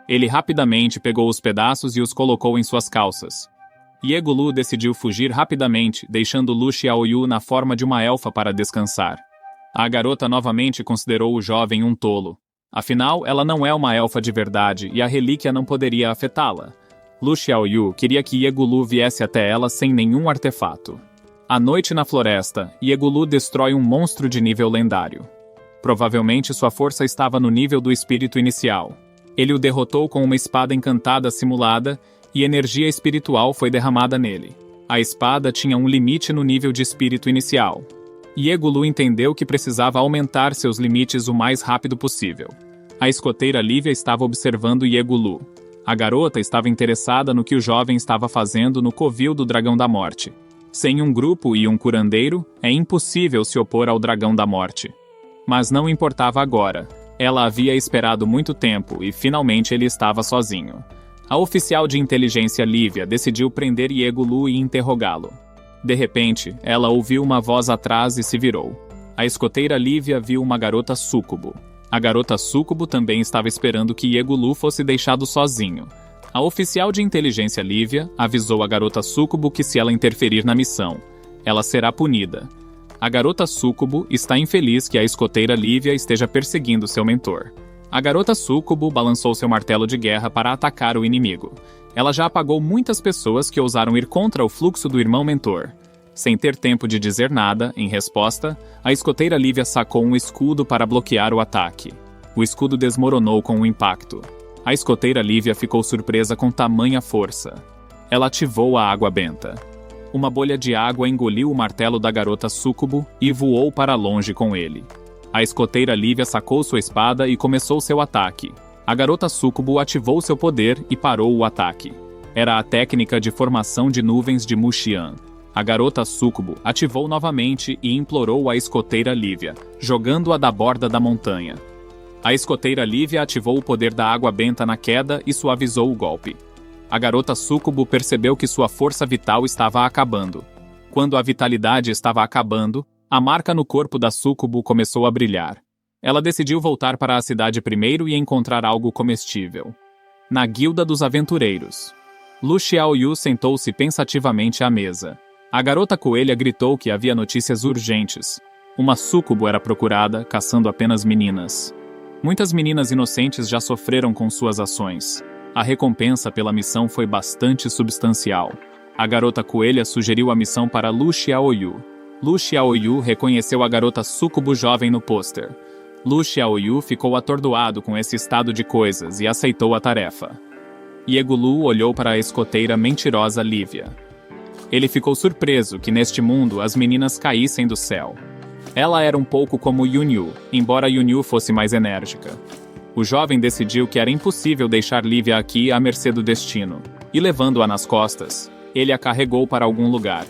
Ele rapidamente pegou os pedaços e os colocou em suas calças. Iegulu decidiu fugir rapidamente, deixando Lu Xiaoyu na forma de uma elfa para descansar. A garota novamente considerou o jovem um tolo. Afinal, ela não é uma elfa de verdade e a relíquia não poderia afetá-la. Lu Xiaoyu queria que Iegulu viesse até ela sem nenhum artefato. À noite na floresta, Iegulu destrói um monstro de nível lendário. Provavelmente sua força estava no nível do espírito inicial. Ele o derrotou com uma espada encantada simulada e energia espiritual foi derramada nele. A espada tinha um limite no nível de espírito inicial. Iegulu entendeu que precisava aumentar seus limites o mais rápido possível. A escoteira Lívia estava observando Iegulu. A garota estava interessada no que o jovem estava fazendo no covil do Dragão da Morte. Sem um grupo e um curandeiro, é impossível se opor ao Dragão da Morte. Mas não importava agora. Ela havia esperado muito tempo e finalmente ele estava sozinho. A oficial de inteligência Lívia decidiu prender Iegulu e interrogá-lo. De repente, ela ouviu uma voz atrás e se virou. A escoteira Lívia viu uma garota súcubo. A garota súcubo também estava esperando que Iegulu fosse deixado sozinho. A oficial de inteligência Lívia avisou a garota súcubo que se ela interferir na missão, ela será punida. A garota súcubo está infeliz que a escoteira Lívia esteja perseguindo seu mentor. A garota súcubo balançou seu martelo de guerra para atacar o inimigo. Ela já apagou muitas pessoas que ousaram ir contra o fluxo do irmão mentor. Sem ter tempo de dizer nada, em resposta, a escoteira Lívia sacou um escudo para bloquear o ataque. O escudo desmoronou com o impacto. A escoteira Lívia ficou surpresa com tamanha força. Ela ativou a água benta. Uma bolha de água engoliu o martelo da garota súcubo e voou para longe com ele. A escoteira Lívia sacou sua espada e começou seu ataque. A garota súcubo ativou seu poder e parou o ataque. Era a técnica de formação de nuvens de Muxian. A garota súcubo ativou novamente e implorou a escoteira Lívia, jogando-a da borda da montanha. A escoteira Lívia ativou o poder da água benta na queda e suavizou o golpe. A garota súcubo percebeu que sua força vital estava acabando. Quando a vitalidade estava acabando, a marca no corpo da súcubo começou a brilhar. Ela decidiu voltar para a cidade primeiro e encontrar algo comestível. Na Guilda dos Aventureiros. Lu Xiaoyu sentou-se pensativamente à mesa. A garota coelha gritou que havia notícias urgentes. Uma súcubo era procurada, caçando apenas meninas. Muitas meninas inocentes já sofreram com suas ações. A recompensa pela missão foi bastante substancial. A garota coelha sugeriu a missão para Lu Xiaoyu. Lu Xiaoyu reconheceu a garota súcubo jovem no pôster. Lu Xiaoyu ficou atordoado com esse estado de coisas e aceitou a tarefa. Yegulu olhou para a escoteira mentirosa Lívia. Ele ficou surpreso que neste mundo as meninas caíssem do céu. Ela era um pouco como Yunyu, embora Yunyu fosse mais enérgica. O jovem decidiu que era impossível deixar Lívia aqui à mercê do destino, e levando-a nas costas, ele a carregou para algum lugar.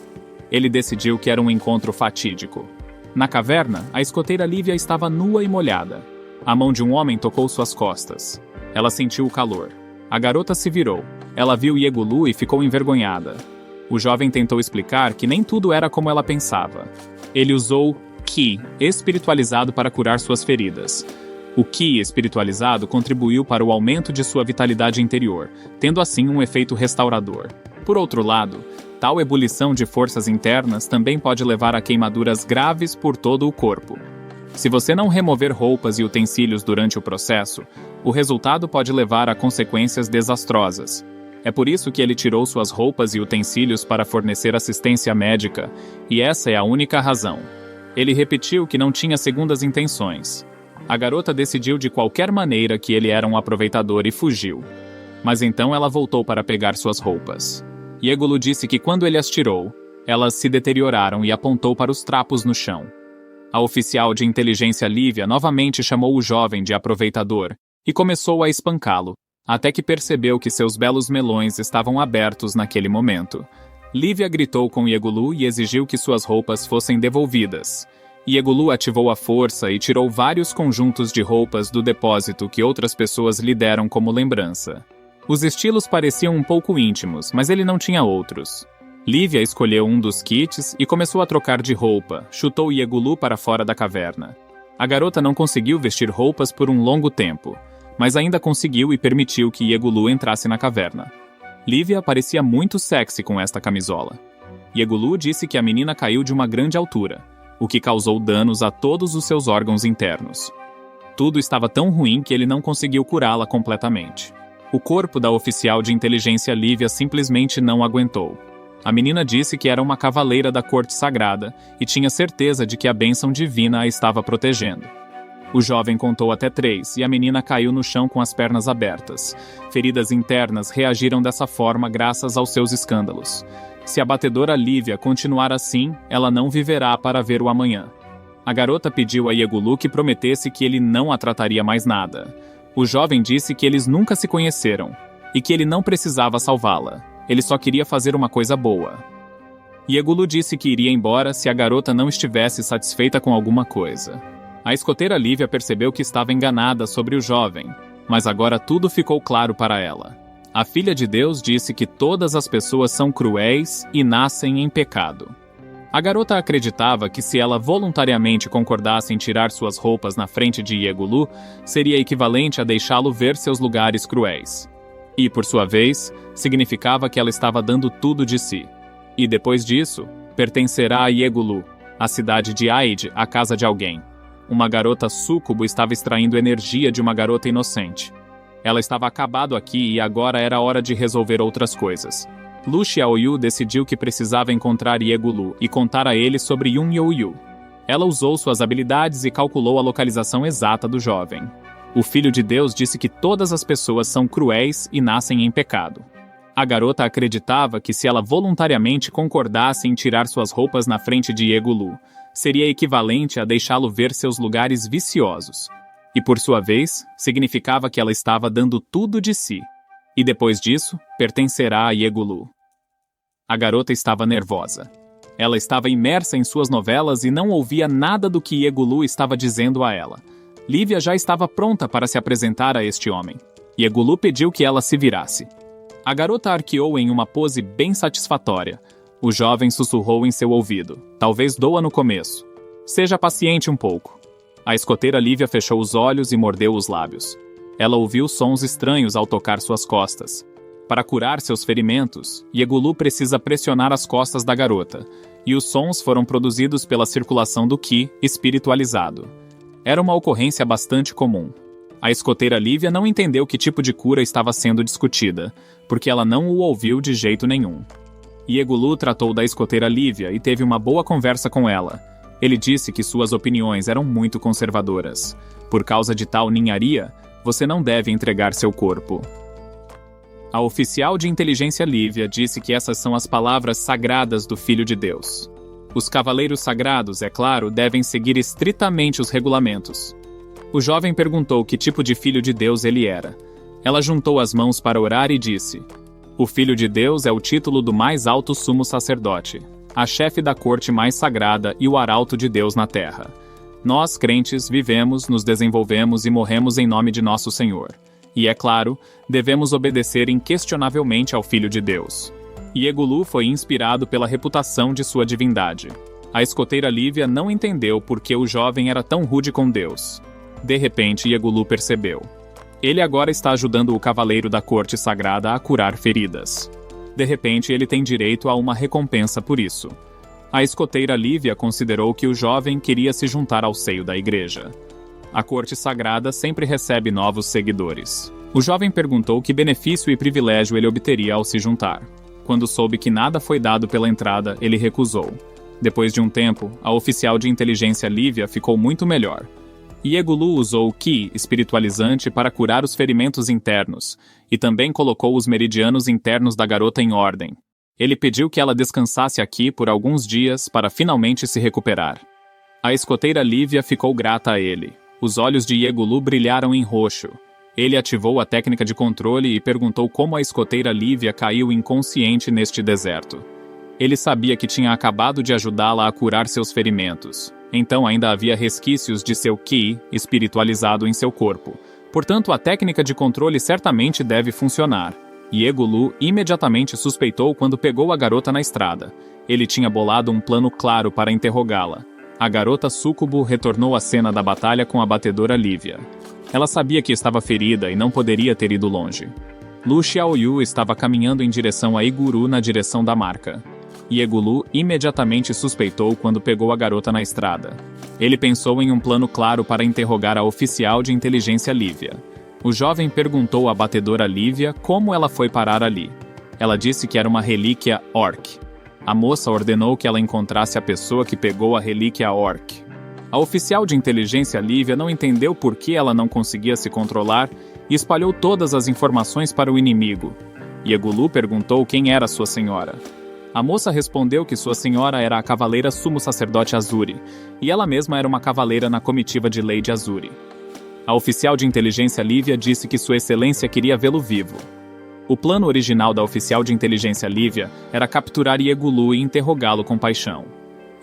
Ele decidiu que era um encontro fatídico. Na caverna, a escoteira Lívia estava nua e molhada. A mão de um homem tocou suas costas. Ela sentiu o calor. A garota se virou. Ela viu Yegulu e ficou envergonhada. O jovem tentou explicar que nem tudo era como ela pensava. Ele usou Qi espiritualizado para curar suas feridas. O Qi espiritualizado contribuiu para o aumento de sua vitalidade interior, tendo assim um efeito restaurador. Por outro lado, tal ebulição de forças internas também pode levar a queimaduras graves por todo o corpo. Se você não remover roupas e utensílios durante o processo, o resultado pode levar a consequências desastrosas. É por isso que ele tirou suas roupas e utensílios para fornecer assistência médica, e essa é a única razão. Ele repetiu que não tinha segundas intenções. A garota decidiu de qualquer maneira que ele era um aproveitador e fugiu. Mas então ela voltou para pegar suas roupas. Yegulu disse que quando ele as tirou, elas se deterioraram e apontou para os trapos no chão. A oficial de inteligência Lívia novamente chamou o jovem de aproveitador e começou a espancá-lo, até que percebeu que seus belos melões estavam abertos naquele momento. Lívia gritou com Yegulu e exigiu que suas roupas fossem devolvidas. Yegulu ativou a força e tirou vários conjuntos de roupas do depósito que outras pessoas lhe deram como lembrança. Os estilos pareciam um pouco íntimos, mas ele não tinha outros. Lívia escolheu um dos kits e começou a trocar de roupa, chutou Yegulu para fora da caverna. A garota não conseguiu vestir roupas por um longo tempo, mas ainda conseguiu e permitiu que Yegulu entrasse na caverna. Lívia parecia muito sexy com esta camisola. Yegulu disse que a menina caiu de uma grande altura, o que causou danos a todos os seus órgãos internos. Tudo estava tão ruim que ele não conseguiu curá-la completamente. O corpo da oficial de inteligência Lívia simplesmente não aguentou. A menina disse que era uma cavaleira da corte sagrada e tinha certeza de que a bênção divina a estava protegendo. O jovem contou até 3 e a menina caiu no chão com as pernas abertas. Feridas internas reagiram dessa forma graças aos seus escândalos. Se a batedora Lívia continuar assim, ela não viverá para ver o amanhã. A garota pediu a Yegulu que prometesse que ele não a trataria mais nada. O jovem disse que eles nunca se conheceram e que ele não precisava salvá-la. Ele só queria fazer uma coisa boa. Yegulu disse que iria embora se a garota não estivesse satisfeita com alguma coisa. A escoteira Lívia percebeu que estava enganada sobre o jovem, mas agora tudo ficou claro para ela. A filha de Deus disse que todas as pessoas são cruéis e nascem em pecado. A garota acreditava que se ela voluntariamente concordasse em tirar suas roupas na frente de Yegulu, seria equivalente a deixá-lo ver seus lugares cruéis. E, por sua vez, significava que ela estava dando tudo de si. E depois disso, pertencerá a Yegulu, a cidade de Aide, a casa de alguém. Uma garota súcubo estava extraindo energia de uma garota inocente. Ela estava acabado aqui e agora era hora de resolver outras coisas. Lu Xiaoyu decidiu que precisava encontrar Yegulu e contar a ele sobre Yun Youyu. Ela usou suas habilidades e calculou a localização exata do jovem. O Filho de Deus disse que todas as pessoas são cruéis e nascem em pecado. A garota acreditava que se ela voluntariamente concordasse em tirar suas roupas na frente de Yegulu, seria equivalente a deixá-lo ver seus lugares viciosos. E por sua vez, significava que ela estava dando tudo de si. E depois disso, pertencerá a Iegulu. A garota estava nervosa. Ela estava imersa em suas novelas e não ouvia nada do que Iegulu estava dizendo a ela. Lívia já estava pronta para se apresentar a este homem. Iegulu pediu que ela se virasse. A garota arqueou em uma pose bem satisfatória. O jovem sussurrou em seu ouvido. Talvez doa no começo. Seja paciente um pouco. A escoteira Lívia fechou os olhos e mordeu os lábios. Ela ouviu sons estranhos ao tocar suas costas. Para curar seus ferimentos, Iegulu precisa pressionar as costas da garota, e os sons foram produzidos pela circulação do Ki espiritualizado. Era uma ocorrência bastante comum. A escoteira Lívia não entendeu que tipo de cura estava sendo discutida, porque ela não o ouviu de jeito nenhum. Iegulu tratou da escoteira Lívia e teve uma boa conversa com ela. Ele disse que suas opiniões eram muito conservadoras. Por causa de tal ninharia, você não deve entregar seu corpo. A oficial de inteligência Lívia disse que essas são as palavras sagradas do Filho de Deus. Os cavaleiros sagrados, é claro, devem seguir estritamente os regulamentos. O jovem perguntou que tipo de Filho de Deus ele era. Ela juntou as mãos para orar e disse: "O Filho de Deus é o título do mais alto sumo sacerdote, a chefe da corte mais sagrada e o arauto de Deus na terra. Nós, crentes, vivemos, nos desenvolvemos e morremos em nome de nosso Senhor. E, é claro, devemos obedecer inquestionavelmente ao Filho de Deus." Iegulu foi inspirado pela reputação de sua divindade. A escoteira Lívia não entendeu por que o jovem era tão rude com Deus. De repente, Iegulu percebeu. Ele agora está ajudando o cavaleiro da corte sagrada a curar feridas. De repente, ele tem direito a uma recompensa por isso. A escoteira Lívia considerou que o jovem queria se juntar ao seio da igreja. A corte sagrada sempre recebe novos seguidores. O jovem perguntou que benefício e privilégio ele obteria ao se juntar. Quando soube que nada foi dado pela entrada, ele recusou. Depois de um tempo, a oficial de inteligência Lívia ficou muito melhor. Iegulu usou o Ki espiritualizante para curar os ferimentos internos, e também colocou os meridianos internos da garota em ordem. Ele pediu que ela descansasse aqui por alguns dias para finalmente se recuperar. A escoteira Lívia ficou grata a ele. Os olhos de Iegulu brilharam em roxo. Ele ativou a técnica de controle e perguntou como a escoteira Lívia caiu inconsciente neste deserto. Ele sabia que tinha acabado de ajudá-la a curar seus ferimentos. Então ainda havia resquícios de seu Ki espiritualizado em seu corpo. Portanto, a técnica de controle certamente deve funcionar. Iegulu imediatamente suspeitou quando pegou a garota na estrada. Ele tinha bolado um plano claro para interrogá-la. A garota súcubo retornou à cena da batalha com a batedora Lívia. Ela sabia que estava ferida e não poderia ter ido longe. Lu Xiaoyu estava caminhando em direção a Iguru na direção da marca. Iegulu imediatamente suspeitou quando pegou a garota na estrada. Ele pensou em um plano claro para interrogar a oficial de inteligência Lívia. O jovem perguntou à batedora Lívia como ela foi parar ali. Ela disse que era uma relíquia Orc. A moça ordenou que ela encontrasse a pessoa que pegou a relíquia Orc. A oficial de inteligência Lívia não entendeu por que ela não conseguia se controlar e espalhou todas as informações para o inimigo. Iegulu perguntou quem era sua senhora. A moça respondeu que sua senhora era a cavaleira sumo sacerdote Azuri, e ela mesma era uma cavaleira na comitiva de Lady Azuri. A oficial de inteligência Lívia disse que sua excelência queria vê-lo vivo. O plano original da oficial de inteligência Lívia era capturar Iegulu e interrogá-lo com paixão.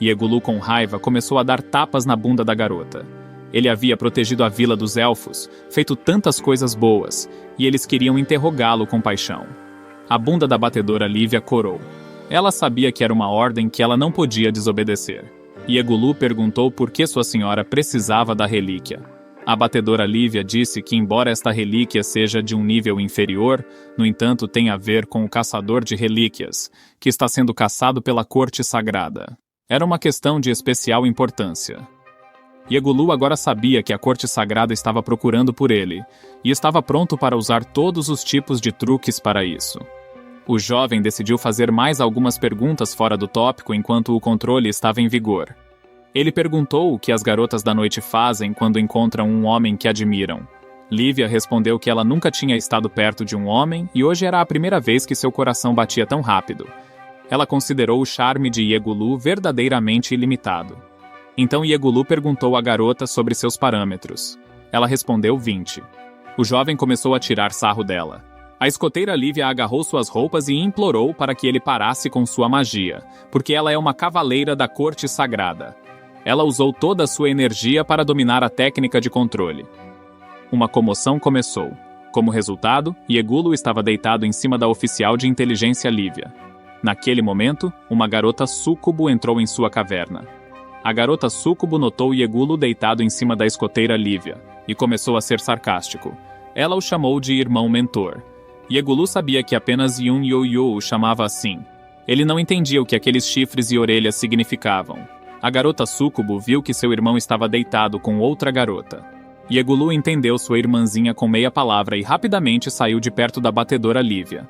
Iegulu, com raiva, começou a dar tapas na bunda da garota. Ele havia protegido a vila dos elfos, feito tantas coisas boas, e eles queriam interrogá-lo com paixão. A bunda da batedora Lívia corou. Ela sabia que era uma ordem que ela não podia desobedecer. Iegulu perguntou por que sua senhora precisava da relíquia. A batedora Lívia disse que, embora esta relíquia seja de um nível inferior, no entanto tem a ver com o caçador de relíquias, que está sendo caçado pela corte sagrada. Era uma questão de especial importância. Iegulu agora sabia que a corte sagrada estava procurando por ele, e estava pronto para usar todos os tipos de truques para isso. O jovem decidiu fazer mais algumas perguntas fora do tópico enquanto o controle estava em vigor. Ele perguntou o que as garotas da noite fazem quando encontram um homem que admiram. Lívia respondeu que ela nunca tinha estado perto de um homem e hoje era a primeira vez que seu coração batia tão rápido. Ela considerou o charme de Iegulu verdadeiramente ilimitado. Então Iegulu perguntou à garota sobre seus parâmetros. Ela respondeu 20. O jovem começou a tirar sarro dela. A escoteira Lívia agarrou suas roupas e implorou para que ele parasse com sua magia, porque ela é uma cavaleira da corte sagrada. Ela usou toda a sua energia para dominar a técnica de controle. Uma comoção começou. Como resultado, Iegulu estava deitado em cima da oficial de inteligência Lívia. Naquele momento, uma garota súcubo entrou em sua caverna. A garota súcubo notou Iegulu deitado em cima da escoteira Lívia e começou a ser sarcástico. Ela o chamou de irmão mentor. Iegulu sabia que apenas Yun Yu o chamava assim. Ele não entendia o que aqueles chifres e orelhas significavam. A garota súcubo viu que seu irmão estava deitado com outra garota. Iegulu entendeu sua irmãzinha com meia palavra e rapidamente saiu de perto da batedora Lívia.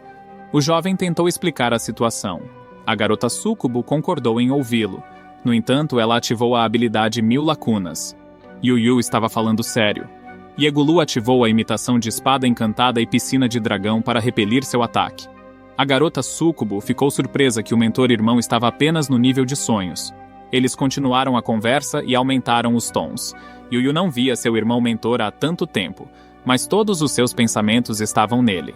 O jovem tentou explicar a situação. A garota súcubo concordou em ouvi-lo. No entanto, ela ativou a habilidade 1000 lacunas. Yu estava falando sério. Iegulu ativou a imitação de espada encantada e piscina de dragão para repelir seu ataque. A garota súcubo ficou surpresa que o mentor-irmão estava apenas no nível de sonhos. Eles continuaram a conversa e aumentaram os tons. Yu não via seu irmão mentor há tanto tempo, mas todos os seus pensamentos estavam nele.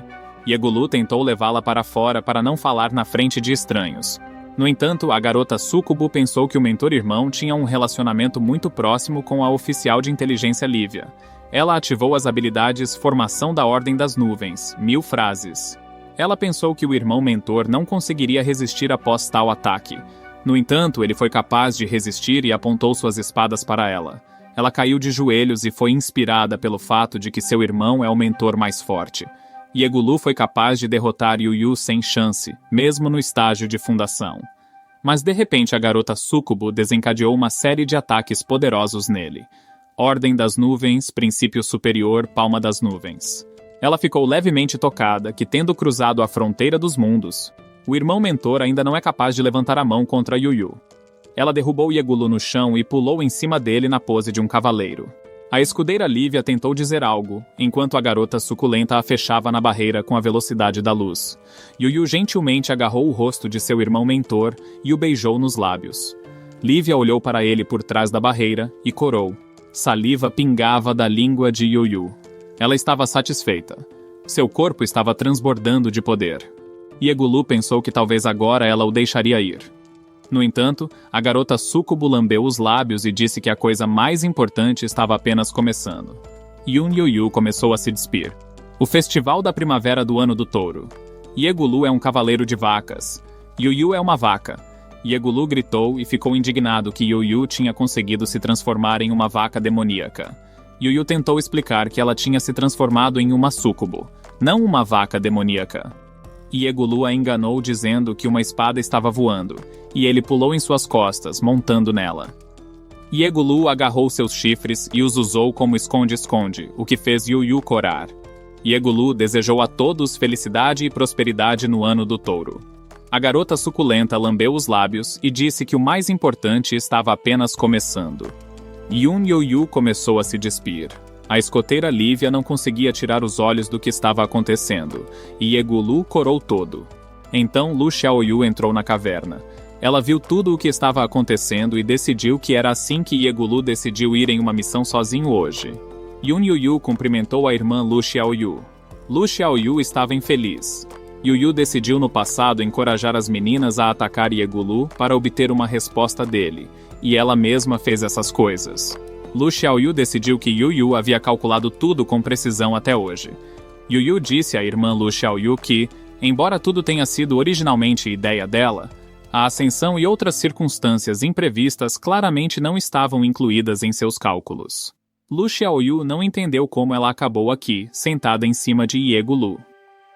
Iegulu tentou levá-la para fora para não falar na frente de estranhos. No entanto, a garota súcubo pensou que o mentor-irmão tinha um relacionamento muito próximo com a oficial de inteligência Lívia. Ela ativou as habilidades Formação da Ordem das Nuvens, 1000 frases. Ela pensou que o irmão mentor não conseguiria resistir após tal ataque. No entanto, ele foi capaz de resistir e apontou suas espadas para ela. Ela caiu de joelhos e foi inspirada pelo fato de que seu irmão é o mentor mais forte. Iegulu foi capaz de derrotar Yu sem chance, mesmo no estágio de fundação. Mas de repente a garota súcubo desencadeou uma série de ataques poderosos nele. Ordem das Nuvens, Princípio Superior, Palma das Nuvens. Ela ficou levemente tocada que, tendo cruzado a fronteira dos mundos, o irmão mentor ainda não é capaz de levantar a mão contra Yu. Ela derrubou Iegulu no chão e pulou em cima dele na pose de um cavaleiro. A escudeira Lívia tentou dizer algo, enquanto a garota suculenta a fechava na barreira com a velocidade da luz. Yu gentilmente agarrou o rosto de seu irmão mentor e o beijou nos lábios. Lívia olhou para ele por trás da barreira e corou. Saliva pingava da língua de Yu. Ela estava satisfeita. Seu corpo estava transbordando de poder. Iegulu pensou que talvez agora ela o deixaria ir. No entanto, a garota súcubo lambeu os lábios e disse que a coisa mais importante estava apenas começando. Yun Yu começou a se despir. O festival da primavera do ano do touro. Iegulu é um cavaleiro de vacas. Yu é uma vaca. Iegulu gritou e ficou indignado que Yu tinha conseguido se transformar em uma vaca demoníaca. Yu tentou explicar que ela tinha se transformado em uma súcubo, não uma vaca demoníaca. Iegulu a enganou dizendo que uma espada estava voando, e ele pulou em suas costas, montando nela. Iegulu agarrou seus chifres e os usou como esconde-esconde, o que fez Yu corar. Iegulu desejou a todos felicidade e prosperidade no ano do touro. A garota suculenta lambeu os lábios e disse que o mais importante estava apenas começando. Yun Yu começou a se despir. A escoteira Lívia não conseguia tirar os olhos do que estava acontecendo, e Iegulu corou todo. Então Lu Xiaoyu entrou na caverna. Ela viu tudo o que estava acontecendo e decidiu que era assim que Iegulu decidiu ir em uma missão sozinho hoje. Yun Yu cumprimentou a irmã Lu Xiaoyu. Lu Xiaoyu estava infeliz. Yu decidiu no passado encorajar as meninas a atacar Iegulu para obter uma resposta dele, e ela mesma fez essas coisas. Lu Xiaoyu decidiu que Yu havia calculado tudo com precisão até hoje. Yu disse à irmã Lu Xiaoyu que, embora tudo tenha sido originalmente ideia dela, a ascensão e outras circunstâncias imprevistas claramente não estavam incluídas em seus cálculos. Lu Xiaoyu não entendeu como ela acabou aqui, sentada em cima de Iegulu.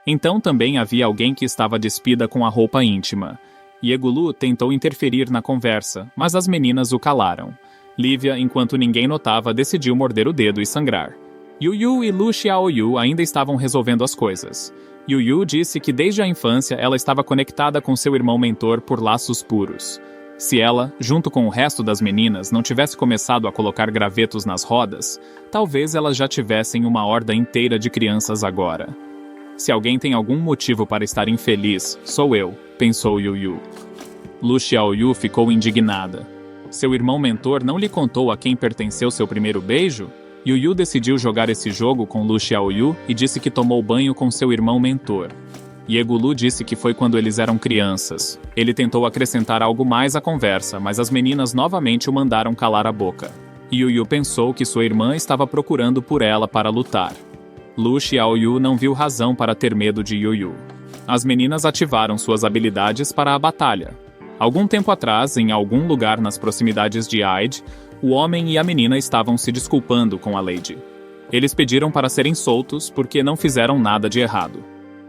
Então também havia alguém que estava despida com a roupa íntima. Iegulu tentou interferir na conversa, mas as meninas o calaram. Lívia, enquanto ninguém notava, decidiu morder o dedo e sangrar. Yu e Lu Xiaoyu ainda estavam resolvendo as coisas. Yu disse que desde a infância ela estava conectada com seu irmão mentor por laços puros. Se ela, junto com o resto das meninas, não tivesse começado a colocar gravetos nas rodas, talvez elas já tivessem uma horda inteira de crianças agora. Se alguém tem algum motivo para estar infeliz, sou eu, pensou Yu. Lu Xiaoyu ficou indignada. Seu irmão mentor não lhe contou a quem pertenceu seu primeiro beijo? Yu Yu decidiu jogar esse jogo com Lu Xiaoyu e disse que tomou banho com seu irmão mentor. Yegulu disse que foi quando eles eram crianças. Ele tentou acrescentar algo mais à conversa, mas as meninas novamente o mandaram calar a boca. Yu Yu pensou que sua irmã estava procurando por ela para lutar. Lu Xiaoyu não viu razão para ter medo de Yu Yu. As meninas ativaram suas habilidades para a batalha. Algum tempo atrás, em algum lugar nas proximidades de Aide, o homem e a menina estavam se desculpando com a Lady. Eles pediram para serem soltos porque não fizeram nada de errado.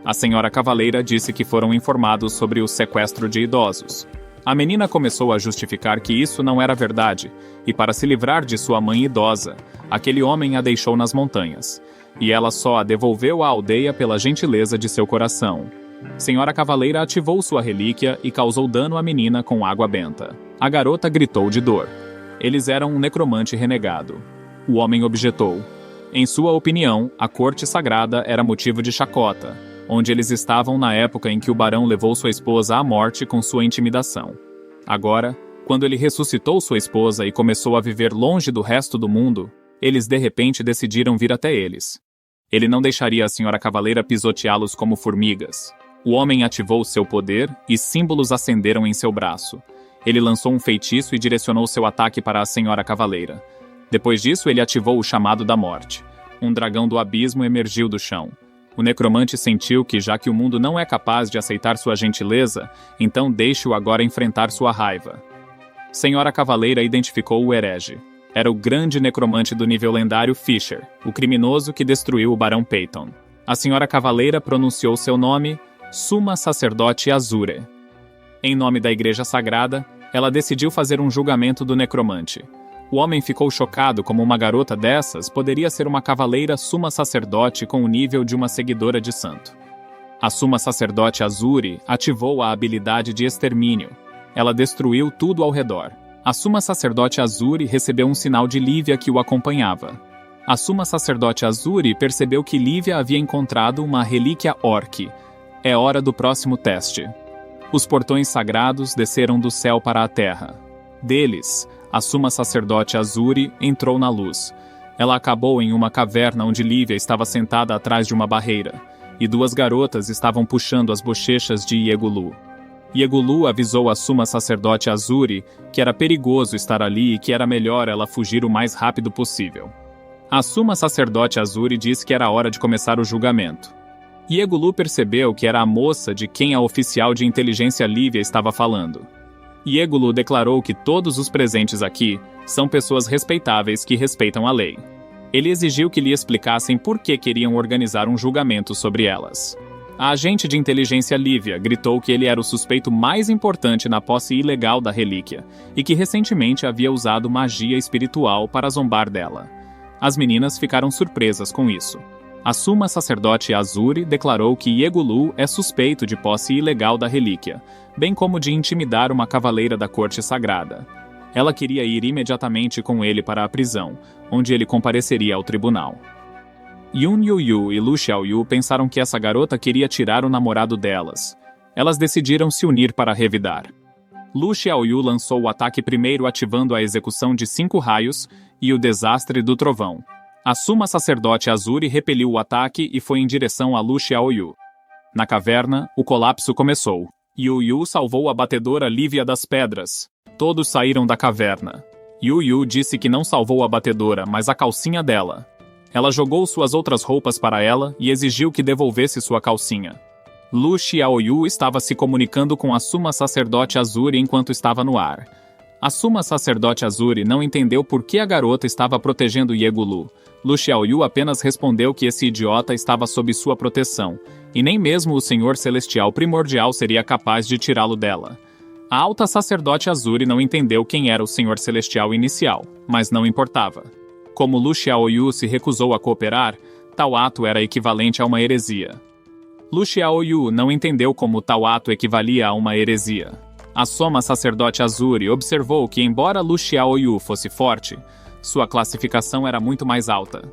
A senhora cavaleira disse que foram informados sobre o sequestro de idosos. A menina começou a justificar que isso não era verdade, e para se livrar de sua mãe idosa, aquele homem a deixou nas montanhas, e ela só a devolveu à aldeia pela gentileza de seu coração. Senhora Cavaleira ativou sua relíquia e causou dano à menina com água benta. A garota gritou de dor. Eles eram um necromante renegado. O homem objetou. Em sua opinião, a corte sagrada era motivo de chacota, onde eles estavam na época em que o barão levou sua esposa à morte com sua intimidação. Agora, quando ele ressuscitou sua esposa e começou a viver longe do resto do mundo, eles de repente decidiram vir até eles. Ele não deixaria a senhora cavaleira pisoteá-los como formigas. O homem ativou seu poder e símbolos acenderam em seu braço. Ele lançou um feitiço e direcionou seu ataque para a senhora cavaleira. Depois disso, ele ativou o chamado da morte. Um dragão do abismo emergiu do chão. O necromante sentiu que, já que o mundo não é capaz de aceitar sua gentileza, então deixe-o agora enfrentar sua raiva. Senhora Cavaleira identificou o herege. Era o grande necromante do nível lendário Fisher, o criminoso que destruiu o Barão Peyton. A senhora Cavaleira pronunciou seu nome, Suma Sacerdote Azure. Em nome da Igreja Sagrada, ela decidiu fazer um julgamento do necromante. O homem ficou chocado como uma garota dessas poderia ser uma cavaleira Suma Sacerdote com o nível de uma seguidora de santo. A Suma Sacerdote Azure ativou a habilidade de extermínio. Ela destruiu tudo ao redor. A Suma Sacerdote Azure recebeu um sinal de Lívia que o acompanhava. A Suma Sacerdote Azure percebeu que Lívia havia encontrado uma relíquia Orc. É hora do próximo teste. Os portões sagrados desceram do céu para a terra. Deles, a Suma Sacerdote Azure entrou na luz. Ela acabou em uma caverna onde Lívia estava sentada atrás de uma barreira, e duas garotas estavam puxando as bochechas de Yegulu. Yegulu avisou a Suma Sacerdote Azure que era perigoso estar ali e que era melhor ela fugir o mais rápido possível. A Suma Sacerdote Azure disse que era hora de começar o julgamento. Yegulu percebeu que era a moça de quem a oficial de inteligência Lívia estava falando. Yegulu declarou que todos os presentes aqui são pessoas respeitáveis que respeitam a lei. Ele exigiu que lhe explicassem por que queriam organizar um julgamento sobre elas. A agente de inteligência Lívia gritou que ele era o suspeito mais importante na posse ilegal da relíquia e que recentemente havia usado magia espiritual para zombar dela. As meninas ficaram surpresas com isso. A Suma Sacerdote Azure declarou que Yegulu é suspeito de posse ilegal da relíquia, bem como de intimidar uma cavaleira da corte sagrada. Ela queria ir imediatamente com ele para a prisão, onde ele compareceria ao tribunal. Yun Yu e Lu Xiaoyu pensaram que essa garota queria tirar o namorado delas. Elas decidiram se unir para revidar. Lu Xiaoyu lançou o ataque primeiro ativando a execução de 5 raios e o desastre do trovão. A Suma Sacerdote Azure repeliu o ataque e foi em direção a Lu Xiaoyu. Na caverna, o colapso começou. Yu Yu salvou a batedora Lívia das pedras. Todos saíram da caverna. Yu Yu disse que não salvou a batedora, mas a calcinha dela. Ela jogou suas outras roupas para ela e exigiu que devolvesse sua calcinha. Lu Xiaoyu estava se comunicando com a Suma Sacerdote Azure enquanto estava no ar. A Suma Sacerdote Azure não entendeu por que a garota estava protegendo Yegulu. Lu Xiaoyu apenas respondeu que esse idiota estava sob sua proteção, e nem mesmo o Senhor Celestial Primordial seria capaz de tirá-lo dela. A alta sacerdote Azure não entendeu quem era o Senhor Celestial inicial, mas não importava. Como Lu Xiaoyu se recusou a cooperar, tal ato era equivalente a uma heresia. Lu Xiaoyu não entendeu como tal ato equivalia a uma heresia. A Soma Sacerdote Azure observou que, embora Lu Xiaoyu fosse forte, sua classificação era muito mais alta.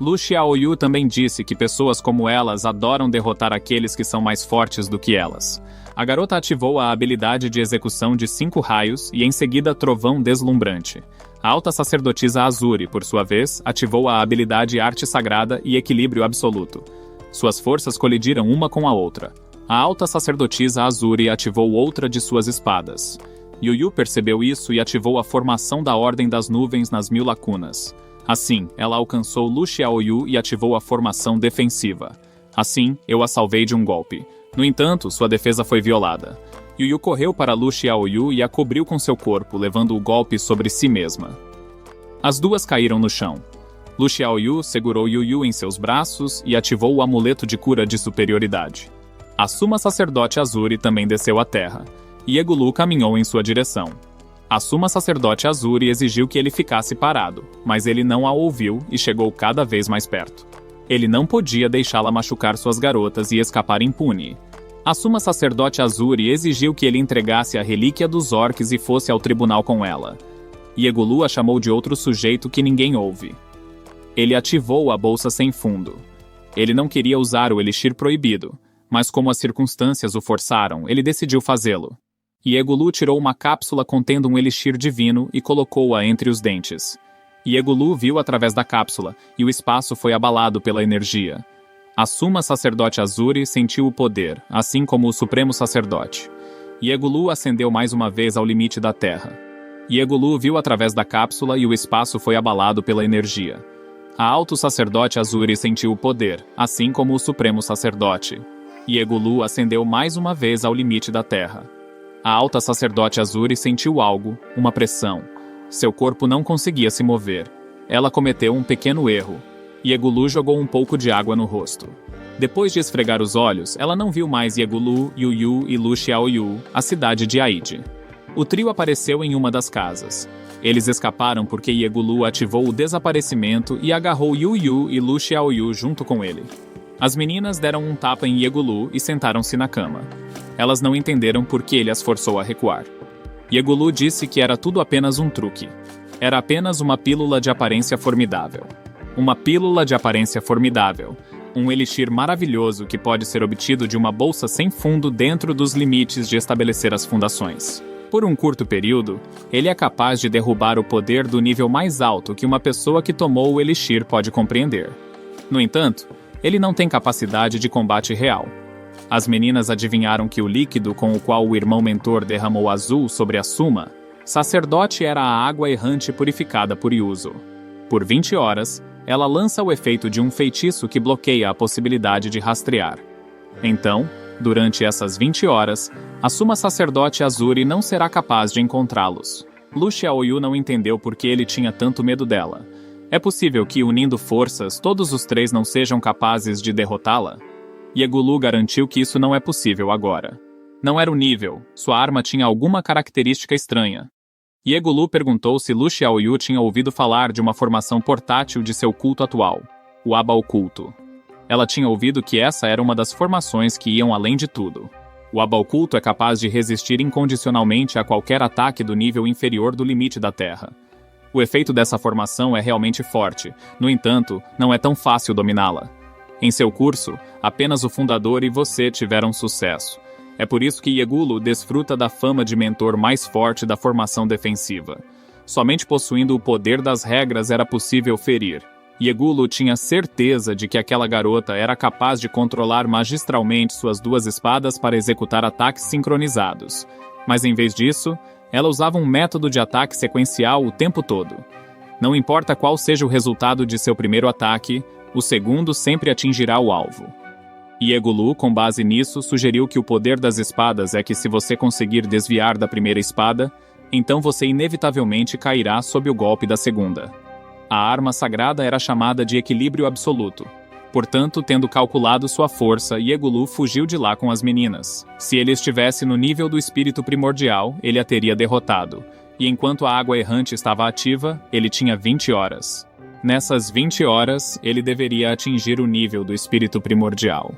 Lu Xiaoyu também disse que pessoas como elas adoram derrotar aqueles que são mais fortes do que elas. A garota ativou a habilidade de execução de 5 raios e em seguida Trovão Deslumbrante. A alta sacerdotisa Azuri, por sua vez, ativou a habilidade Arte Sagrada e Equilíbrio Absoluto. Suas forças colidiram uma com a outra. A alta sacerdotisa Azuri ativou outra de suas espadas. Yu percebeu isso e ativou a formação da Ordem das Nuvens nas 1000 Lacunas. Assim, ela alcançou Lu Xiaoyu e ativou a formação defensiva. Assim, eu a salvei de um golpe. No entanto, sua defesa foi violada. Yu correu para Lu Xiaoyu e a cobriu com seu corpo, levando o golpe sobre si mesma. As duas caíram no chão. Lu Xiaoyu segurou Yu em seus braços e ativou o amuleto de cura de superioridade. A Suma Sacerdote Azuri também desceu à terra, e Egulu caminhou em sua direção. A Suma Sacerdote Azuri exigiu que ele ficasse parado, mas ele não a ouviu e chegou cada vez mais perto. Ele não podia deixá-la machucar suas garotas e escapar impune. A Suma Sacerdote Azuri exigiu que ele entregasse a relíquia dos orques e fosse ao tribunal com ela. E Egulu a chamou de outro sujeito que ninguém ouve. Ele ativou a bolsa sem fundo. Ele não queria usar o elixir proibido, mas como as circunstâncias o forçaram, ele decidiu fazê-lo. E Egulu tirou uma cápsula contendo um elixir divino e colocou-a entre os dentes. E Egulu viu através da cápsula, e o espaço foi abalado pela energia. A Suma Sacerdote Azuri sentiu o poder, assim como o Supremo Sacerdote. E Egulu ascendeu mais uma vez ao limite da Terra. E Egulu viu através da cápsula e o espaço foi abalado pela energia. A Alto Sacerdote Azuri sentiu o poder, assim como o Supremo Sacerdote. E Egulu ascendeu mais uma vez ao limite da Terra. A Alta Sacerdote Azuri sentiu algo, uma pressão. Seu corpo não conseguia se mover. Ela cometeu um pequeno erro. E Egulu jogou um pouco de água no rosto. Depois de esfregar os olhos, ela não viu mais Egulu, Yu e Lu Xiaoyu, a cidade de Aide. O trio apareceu em uma das casas. Eles escaparam porque Egulu ativou o desaparecimento e agarrou Yu e Lu Xiaoyu junto com ele. As meninas deram um tapa em Egulu e sentaram-se na cama. Elas não entenderam por que ele as forçou a recuar. Egulu disse que era tudo apenas um truque. Era apenas uma pílula de aparência formidável. Uma pílula de aparência formidável. Um elixir maravilhoso que pode ser obtido de uma bolsa sem fundo dentro dos limites de estabelecer as fundações. Por um curto período, ele é capaz de derrubar o poder do nível mais alto que uma pessoa que tomou o elixir pode compreender. No entanto, ele não tem capacidade de combate real. As meninas adivinharam que o líquido com o qual o irmão mentor derramou azul sobre a Suma, sacerdote, era a água errante purificada por Yuzo. Por 20 horas, ela lança o efeito de um feitiço que bloqueia a possibilidade de rastrear. Então, durante essas 20 horas, a Suma Sacerdote Azuri não será capaz de encontrá-los. Lu Xiaoyu não entendeu por que ele tinha tanto medo dela. É possível que, unindo forças, todos os três não sejam capazes de derrotá-la? Egulu garantiu que isso não é possível agora. Não era o nível, sua arma tinha alguma característica estranha. Egulu perguntou se Lu Xiaoyu tinha ouvido falar de uma formação portátil de seu culto atual, o Aba Oculto. Ela tinha ouvido que essa era uma das formações que iam além de tudo. O Aba Oculto é capaz de resistir incondicionalmente a qualquer ataque do nível inferior do limite da Terra. O efeito dessa formação é realmente forte, no entanto, não é tão fácil dominá-la. Em seu curso, apenas o fundador e você tiveram sucesso. É por isso que Egulu desfruta da fama de mentor mais forte da formação defensiva. Somente possuindo o poder das regras era possível ferir. Egulu tinha certeza de que aquela garota era capaz de controlar magistralmente suas duas espadas para executar ataques sincronizados. Mas em vez disso, ela usava um método de ataque sequencial o tempo todo. Não importa qual seja o resultado de seu primeiro ataque, o segundo sempre atingirá o alvo. E Egulu, com base nisso, sugeriu que o poder das espadas é que se você conseguir desviar da primeira espada, então você inevitavelmente cairá sob o golpe da segunda. A arma sagrada era chamada de Equilíbrio Absoluto. Portanto, tendo calculado sua força, Egulu fugiu de lá com as meninas. Se ele estivesse no nível do espírito primordial, ele a teria derrotado. E enquanto a água errante estava ativa, ele tinha 20 horas. Nessas 20 horas, ele deveria atingir o nível do espírito primordial.